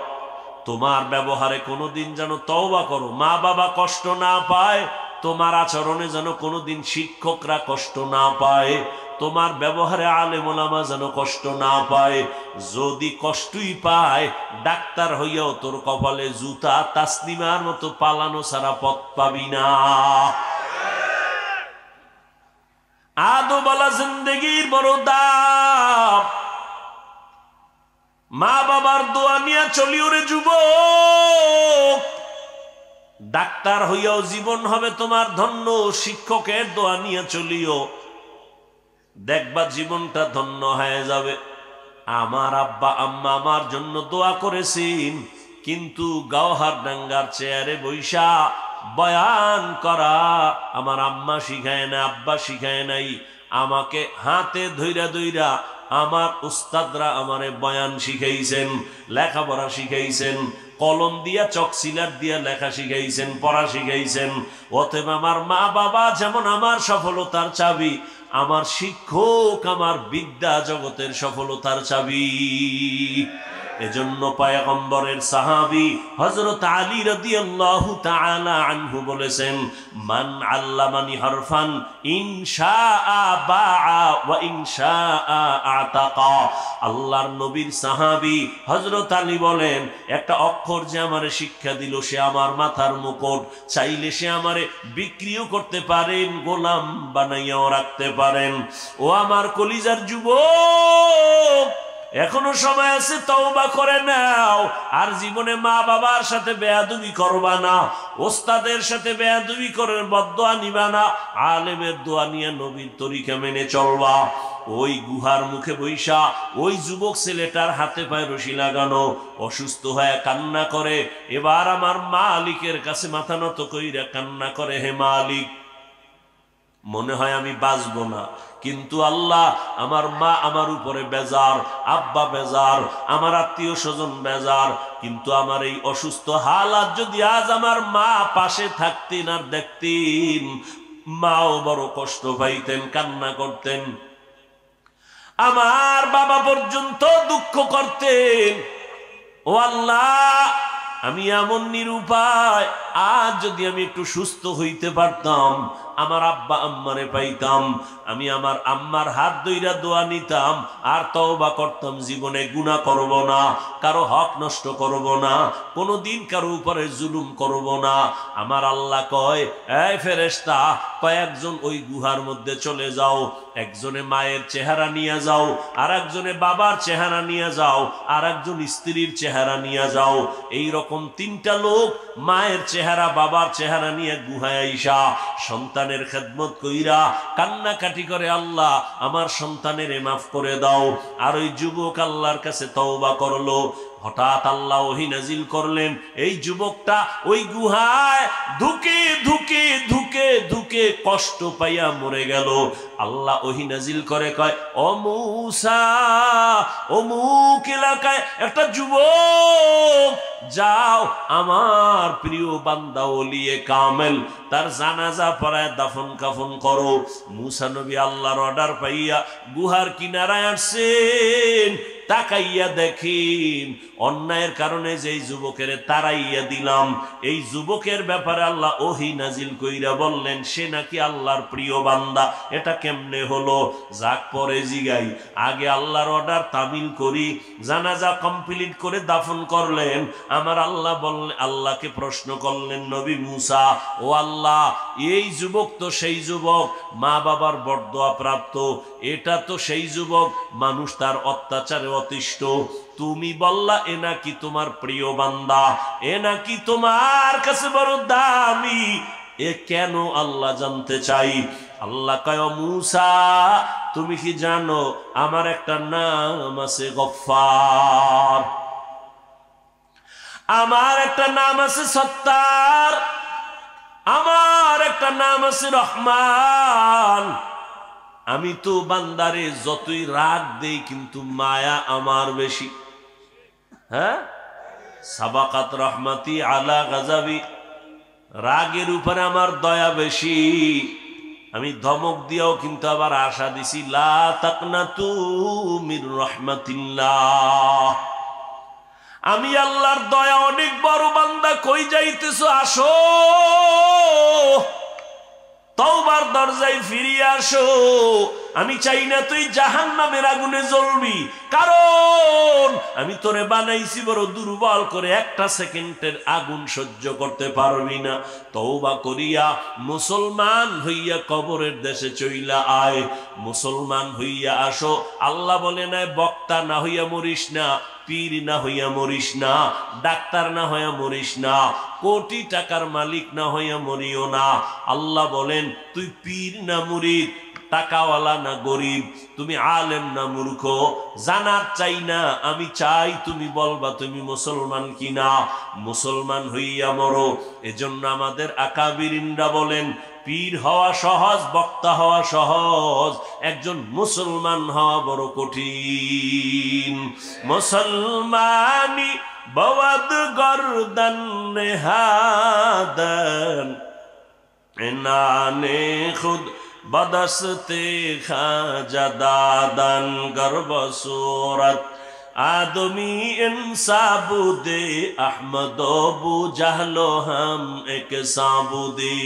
S1: তোমার ব্যবহারে কোনোদিন যেন তওবা করো, মা বাবা কষ্ট না পায়। তোমার আচরণে যেন কোনোদিন শিক্ষকরা কষ্ট না পায়। তোমার ব্যবহারে আলেম ওলামা যেন কষ্ট না পায়। যদি কষ্টই পায়, ডাক্তার হইয়াও তোর কপালে জুতা, তাসলিমার মতো পালানো ছাড়া পথ পাবি না। আদোবালা জিন্দেগির বড় দাম। মা বাবার দোয়া নিয়ে চলিও রে যুবক। ডাক্তার হইয়াও জীবন হবে তোমার ধন্য, শিক্ষকের দোয়া নিয়ে চলিও, দেখবা জীবনটা ধন্য হয়ে যাবে। আমার আব্বা আম্মা আমার জন্য দোয়া করেছেন, কিন্তু গাওহার ডাঙ্গার চেয়ারে বৈশা বয়ান করা আমার আম্মা শিখায় না, আব্বা শিখায় নাই। আমাকে হাতে ধইরা ধইরা আমার উস্তাদরা আমারে বয়ান শিখাইছেন, লেখাপড়া শিখাইছেন। কলম দিয়া চক সিলার দিয়া লেখা শিখাইছেন, পড়া শিখাইছেন। অতএব আমার মা বাবা যেমন আমার সফলতার চাবি, আমার শিক্ষক আমার বিদ্যা জগতের সফলতার চাবি। এজন্য পয়গম্বরের সাহাবী হযরত আলী রাদিয়াল্লাহু তাআলা আনহু বলেছেন, মান আল্লামানি হারফান ইনশাআ বাআ ওয়া ইনশাআ আতাকা। আল্লাহর নবীর সাহাবী হযরত আলী বলেন, একটা অক্ষর যে আমারে শিক্ষা দিল সে আমার মাথার মুকুট, চাইলে সে আমারে বিক্রিও করতে পারেন, গোলাম বানাইয়াও রাখতে পারেন। ও আমার কলিজার যুবক, এখনো সময় আছে, তওবা করে নাও। আর জীবনে মা বাবার সাথে বেয়াদবি করবা না, ওস্তাদের সাথে বেয়াদবি করে বদদোয়া নিবা না, আলেমের দোয়া নিয়ে নবীর তরিকা মেনে চলবা। ওই গুহার মুখে বৈশা ওই যুবক ছেলেটার হাতে পায়ে রশি লাগানো, অসুস্থ হয়ে কান্না করে। এবার আমার মালিকের কাছে মাথা নত কইরা কান্না করে, হে মালিক, মনে হয় আমি বাঁচবো না, কিন্তু আল্লাহ আমার মা আমার উপরে বেজার, আব্বা বেজার, আমার আত্মীয় স্বজন বেজার, কিন্তু আমার এই অসুস্থ হালাত যদি আজ আমার মা পাশে থাকতেন আর দেখতেন, মাও বড় কষ্ট পাইতেন, কান্না করতেন, আমার বাবা পর্যন্ত দুঃখ করতেন। ও আল্লাহ, আমি এমন নিরুপায়, আজ যদি আমি একটু সুস্থ হইতে পারতাম, আমার আব্বা আম্মারে পাইতাম, আমি আমার আম্মার হাত ধইরা দোয়া নিতাম, আর তওবা করতাম, জীবনে গুনাহ করব না, কারো হক নষ্ট করব না, কোনোদিন কারো উপরে জুলুম করব না। আমার আল্লাহ কয়, এই ফেরেশতা, কয়েকজন ওই গুহার মধ্যে চলে যাও, একজনে মায়ের চেহারা নিয়ে যাও, আর একজনে বাবার চেহারা নিয়ে যাও, আর একজন স্ত্রীর চেহারা নিয়ে যাও। এই রকম তিনটা লোক মায়ের চেহারা বাবার চেহারা নিয়ে গুহায় আইসা সন্তানের খেদমত কইরা কান্নাকাটি করে, আল্লাহ আমার সন্তানের মাফ করে দাও। আর ওই যুবক আল্লাহর কাছে তওবা করলো। হঠাৎ আল্লাহ ওহী নাজিল করলেন, এই যুবকটা ওই গুহায় ধুকে ধুকে ধুকে ধুকে কষ্ট পাইয়া মরে গেল। আল্লাহ ওহী নাজিল করে কয়, ও মূসা, অমুক এলাকায় একটা যুবক, যাও আমার প্রিয় বান্দা ওলিয়ে কামেল, তার জানাজা পড়ায় দাফন কাফন করো। মূসা নবী আল্লাহর অর্ডার পাইয়া গুহার কিনারায় আসছেন, তাকাইয়া দেখেন অন্যায়ের কারণে যেই যুবকের তারাইয়া দিলাম, এই যুবকের ব্যাপারে আল্লাহ ওহী নাজিল কইরা বললেন সে নাকি আল্লাহর প্রিয় বান্দা। এটা কেমনে হলো? যাক পরে জিগাই, আগে আল্লাহর অর্ডার তামিল করি, জানাজা কমপ্লিট করে দাফন করলেন। আমার আল্লাহ বললেন, আল্লাহকে প্রশ্ন করলেন নবী মূসা, ও আল্লাহ, এই যুবক তো সেই যুবক মা বাবার বরদোয়া প্রাপ্ত, এটা তো সেই যুবক মানুষ তার অত্যাচারে অতিষ্ঠ, তুমি বললা এ নাকি তোমার প্রিয় বান্দা, এ নাকি তোমার কাছে বড় দামি, এ কেন আল্লাহ জানতে চাই। আল্লাহ কয়, মূসা তুমি কি জানো আমার একটা নাম আছে গফফার, আমার একটা নাম আছে সত্তার, আমার একটা নাম আছে রহমান। আমি তো বান্দারে যতই রাগ দেই কিন্তু মায়া আমার বেশি। হ্যাঁ, সাবাকাত রহমাতি আলা গাজাবি, রাগের উপরে আমার দয়া বেশি। আমি ধমক দিয়াও কিন্তু আবার আশা দিছি, লা তাকনাতু মির রাহমাতিল্লাহ। আমি আল্লাহর দয়া অনেক বড়, বান্দা কই যাইতেছো, আসো তওবার দরজায় ফিরিয়ে আসো। আমি চাই না তুই জাহান্নামের আগুনে জ্বলবি, কারণ আমি তোরে বানাইছি বড় দুর্বল করে, একটা সেকেন্ডের আগুন সহ্য করতে পারবি না। তওবা করিয়া মুসলমান হইয়া কবরের দেশে চইলা আয়, মুসলমান হইয়া আসো। আল্লাহ বলে নাই বক্তা না হইয়া মরিস না, পীর না হইয়া মরিস না, ডাক্তার না হইয়া মরিস না, কোটি টাকার মালিক না হইয়া মরিও না। আল্লাহ বলেন তুই পীর না মুরিদ, টাকাওয়ালা না গরিব, তুমি আলেম না মূর্খ, জানার চাই না, আমি চাই তুমি বলবা তুমি মুসলমান কিনা। মুসলমান হইয়া মরো। এজন্য আমাদের আকাবিরিনরা বলেন, পীর হওয়া সহজ, বক্তা হওয়া সহজ, একজন মুসলমান হওয়া বড় কঠিন। মুসলমানি বওয়াদ গর্দান নেহাদান এনানে খুদ বদস্তে খাজা দাদান গর্ব সুরত आदमी इंसाबुदे अहमद बु জাহলো হাম এক সাবুদি।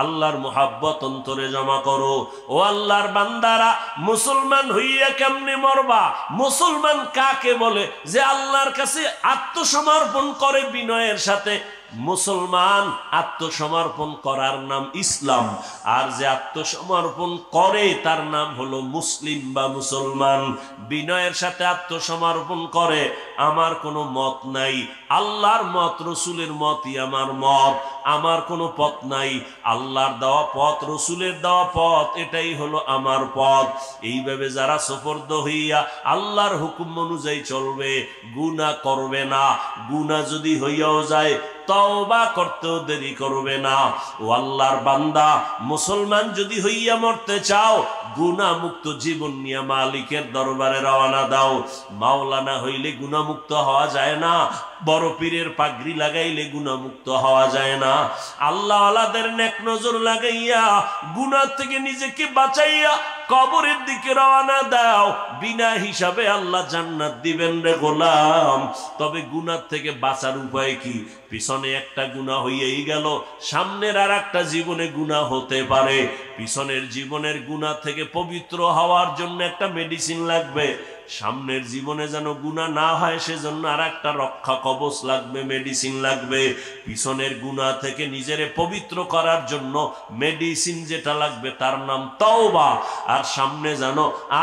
S1: আল্লাহর মোহাব্বত অন্তরে জমা করো। ও আল্লাহর বান্দারা, মুসলমান হইয়া কেমনে মরবা? মুসলমান কাকে বলে? যে আল্লাহর কাছে আত্মসমর্পণ করে বিনয়ের সাথে। মুসলমান আত্মসমর্পণ করার নাম ইসলাম, আর যে আত্মসমর্পণ করে তার নাম হলো মুসলিম বা মুসলমান। বিনয়ের সাথে আত্মসমর্পণ করে, আমার কোনো মত নাই, আল্লাহর মত, রসুলের মতই আমার মত, আমার কোনো পথ নাই, আল্লাহর দেওয়া পথ, রসুলের দেওয়া পথ, এটাই হলো আমার পথ। এইভাবে যারা সুপর্দ হইয়া আল্লাহর হুকুম অনুযায়ী চলবে, গুনাহ করবে না, গুনাহ যদি হইয়াও যায় তওবা করতেও দেরি করবে না। ও আল্লাহর বান্দা, মুসলমান যদি হইয়া মরতে চাও, গুনাহ মুক্ত জীবন নিয়ে মালিকের দরবারে রওনা দাও। মাওলানা হইলে গুনাহ মুক্ত হওয়া যায় না, বড় পীরের পাগড়ি লাগাইলে গুনাহ মুক্ত হওয়া যায় না। আল্লাহ ওয়ালাদের নেক নজর লাগাইয়া গুনাহ থেকে নিজেকে বাঁচাইয়া কবরের দিকে রওনা দাও, বিনা হিসাবে আল্লাহ জান্নাত দিবেন রে গোলাম। তবে গুনাহ থেকে বাঁচার উপায় কি? পিছনে একটা গুনাহ হইয়াই গেল, সামনের আর একটা জীবনে গুনাহ হতে পারে। পিছনের জীবনের গুনাহ থেকে পবিত্র হওয়ার জন্য একটা মেডিসিন লাগবে, সামনের জীবনে যেন গুনাহ না হয় সেজন্য আর একটা রক্ষা কবচ লাগবে, মেডিসিন লাগবে। পিছনের গুনাহ থেকে নিজেরে পবিত্র করার জন্য মেডিসিন যেটা লাগবে তার নাম তওবা। আর সামনে যেন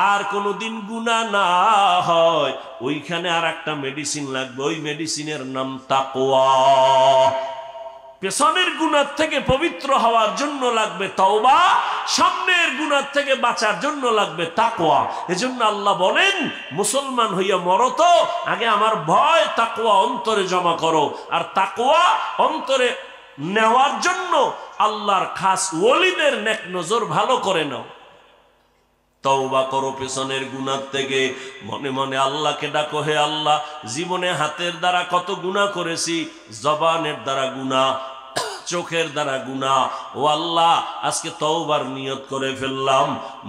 S1: আর কোনোদিন গুনাহ না হয়, ওইখানে আর একটা মেডিসিন লাগবে, ওই মেডিসিনের নাম তাকওয়া। পেছনের গুনাহ থেকে পবিত্র হওয়ার জন্য লাগবে তওবা, সামনের গুনাহ থেকে বাঁচার জন্য লাগবে তাকওয়া। এজন্য আল্লাহ বলেন, মুসলমান হইয়া মরো তো আগে আমার ভয় তাকওয়া অন্তরে জমা করো। আর তাকওয়া অন্তরে নেওয়ার জন্য আল্লাহর খাস ওলিদের নেক নজর ভালো করে নাও। তওবা করো পেছনের গুনাহ থেকে, মনে মনে আল্লাহকে ডাকো, হে আল্লাহ, জীবনে হাতের দ্বারা কত গুনাহ করেছি, জবানের দ্বারা গুনাহ, চোখের দ্বারা গুনাহ। ও আল্লাহ, আজকে তওবার নিয়ত করে ফেললাম,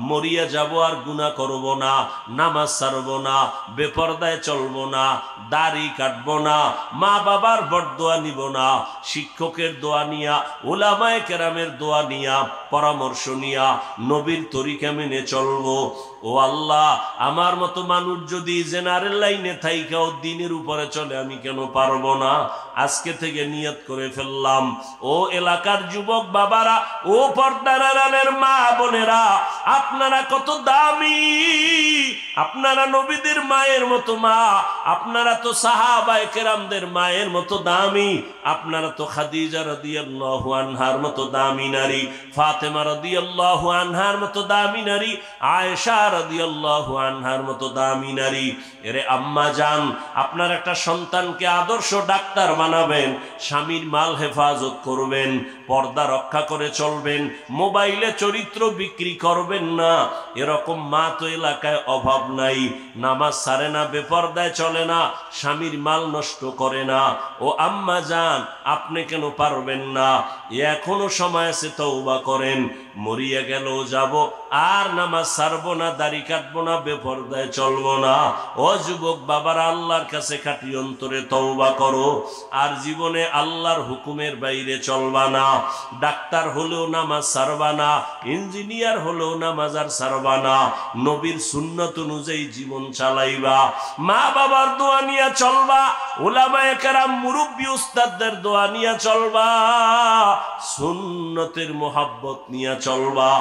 S1: মরিয়া যাব আর গুনাহ করব না, নামাজ ছাড়ব না, বেপরদায় চলব না, দাড়ি কাটব না, মা বাবার বরদোয়া নিব না, শিক্ষকের দোয়া নিয়া, উলামায়ে কেরামের দোয়া নিয়া, পরামর্শ নিয়া নবীর তরিকা মেনে চলব। ও আল্লাহ, আমার মতো মানুষ যদি জেনারেল লাইনে থাইকাও দ্বীনের উপরে চলে, আমি কেন পারবো না? আজকে থেকে নিয়ত করে ফেললাম। ও এলাকার যুবক বাবারা, ও পর্দার আড়ালের মা বোনেরা, আপনারা কত দামি, আপনারা নবীদের মায়ের মতো মা, আপনারা তো সাহাবায়ে কেরামদের মায়ের মতো দামি, আপনারা তো খাদিজা রাদিয়াল্লাহু আনহার মতো দামি নারী, ফাতেমা রাদিয়াল্লাহু আনহার মতো দামি নারী, আয়েশা রাদিয়াল্লাহু আনহার মতো দামি নারী। এরে আম্মা জান, আপনার একটা সন্তানকে আদর্শ ডাক্তার বানাবেন, স্বামীর মাল হেফাজত করবেন, পর্দা রক্ষা করে চলবেন, মোবাইলে চরিত্র বিক্রি করবেন না। এরকম মা তো এলাকায় অভাব নাই, নামাজ ছাড়ে না, বেপরদায় চলে না, স্বামীর মাল নষ্ট করে না। ও আম্মা জান, আপনি কেন পারবেন না? এখনো সময় আছে, তওবা করেন। মরিয়া গেল যাব, আর নামাজ ছাড়বো না, দাড়ি কাটবো না, বেপরদায় চলবো না। ও যুবক বাবারা, আল্লাহর কাছে খাঁটি অন্তরে তওবা করো, আর জীবনে আল্লাহর হুকুমের বাইরে চলবা না। ডাক্তার হলেও নামাজ ছাড়বা না, ইঞ্জিনিয়ার হলেও নামাজ আর ছাড়বা না, নবীর সুন্নত অনুযায়ী জীবন চালাইবা, মা বাবার দোয়া নিয়ে চলবা, উলামায়ে কেরাম মুরব্বী উস্তাদদের দোয়া নিয়ে চলবা, সুন্নতের মোহাব্বত নিয়ে চলবা।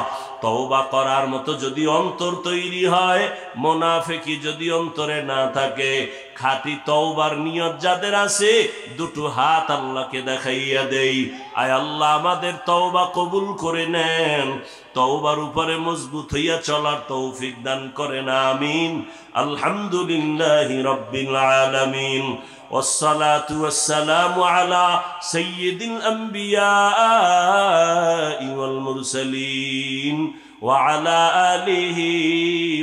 S1: তওবা করার মতো যদি অন্তর তৈরি হয়, মুনাফিকি যদি অন্তরে না থাকে, খাঁটি তওবার নিয়ত যাদের আছে, দুটো হাত আল্লাহকে দেখাইয়া দেই, আয় আল্লাহ আমাদের তওবা কবুল করে নেন, তওবার উপরে মজবুত হইয়া চলার তৌফিক দান করেন, আমিন। আলহামদুলিল্লাহি রাব্বিল আলামিন। والصلاة والسلام على سيد الأنبياء والمرسلين وعلى آله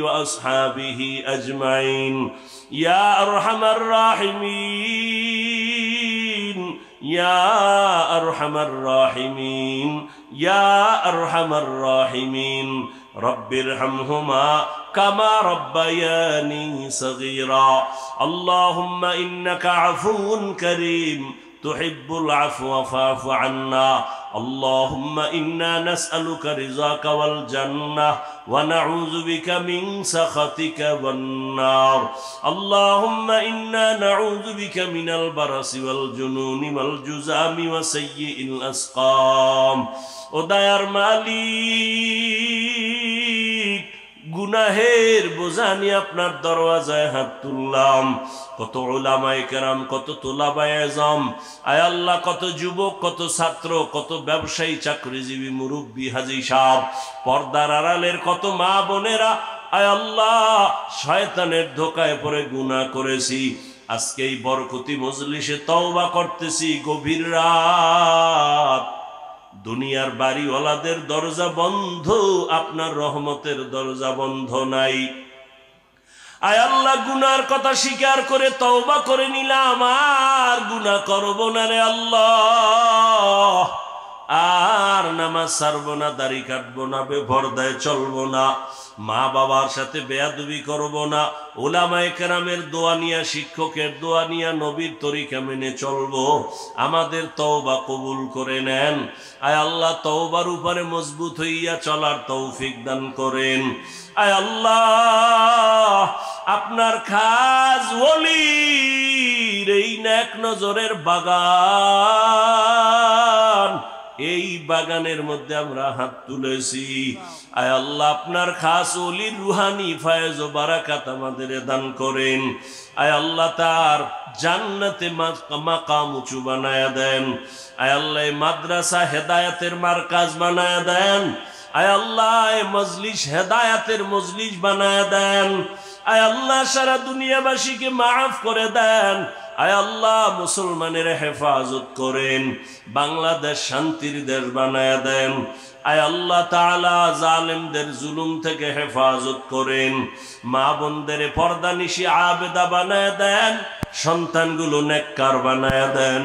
S1: وأصحابه أجمعين يا أرحم الراحمين يا أرحم الراحمين يا أرحم الراحمين رب ارحمهما كما ربياني صغيرا اللهم إنك عفو كريم تحب العفو فاعف عنا اللهم إنا نسألك رضاك والجنة ونعوذ بك من سخطك والنار اللهم إنا نعوذ بك من البرص والجنون والجذام وسيء الأسقام ودير মালিক গুনাহের বোঝা নিয়ে আপনার দরওয়াজায় হাত তুললাম। কত উলামায়ে কেরাম, কত তুলাবায়ে আযম, আয় আল্লাহ, কত যুবক, কত ছাত্র, কত ব্যবসায়ী, চাকরিজীবী, মুরব্বী, হাজী সাহেব, পর্দার আড়ালের কত মা বোনেরা, আয় আল্লাহ, শয়তানের ধোকায় পড়ে গুনাহ করেছি। আজকে এই বরকতি মজলিসে তওবা করতেছি, গভীর রাত, দুনিয়ার বাড়িওয়ালাদের দরজা বন্ধ, আপনার রহমতের দরজা বন্ধ নাই। আয় আল্লাহ, গুনার কথা স্বীকার করে তওবা করে নিলাম, আর গুনাহ করব না রে আল্লাহ, আর নামাজ ছাড়বো না, দাড়ি কাটবো না, বেপরদায় চলবো না, মা বাবার সাথে বেয়াদবি করব না, উলামায়ে কেরামের দোয়া নিয়া, শিক্ষকের দোয়া নিয়া, নবীর তরিকা মেনে চলবো। আমাদের তওবা কবুল করে নেন। আয় আল্লাহ, তওবার উপরে মজবুত হইয়া চলার তৌফিক দান করেন। আয় আল্লাহ, আপনার খাস ওলির এই নেক নজরের বাগান, এই বাগানের মধ্যে আমরা হাত তুলেছি। আয় আল্লাহ, আপনার খাস ওলির রুহানি ফায়েজ ও বারাকাত আমাদের দান করেন। আয় আল্লাহ, তার জান্নাতে মাকাম উঁচু বানায়া দেন। আয় আল্লাহ, মাদ্রাসা হেদায়েতের মারকাজ বানায়া দেন। আয় আল্লাহ, মজলিস হেদায়েতের মজলিস বানায়া দেন। আয় আল্লাহ, সারা দুনিয়াবাসীকে মাফ করে দেন। আয় আল্লাহ, মুসলমানের হেফাজত করেন, বাংলাদেশ শান্তির দেশ বানায়া দেন। আয় আল্লাহ তাআলা, জালেমদের জুলুম থেকে হেফাজত করেন, মা বোনদের পর্দানিশি আবেদা বানায়া দেন, সন্তানগুলো নেককার বানায়া দেন।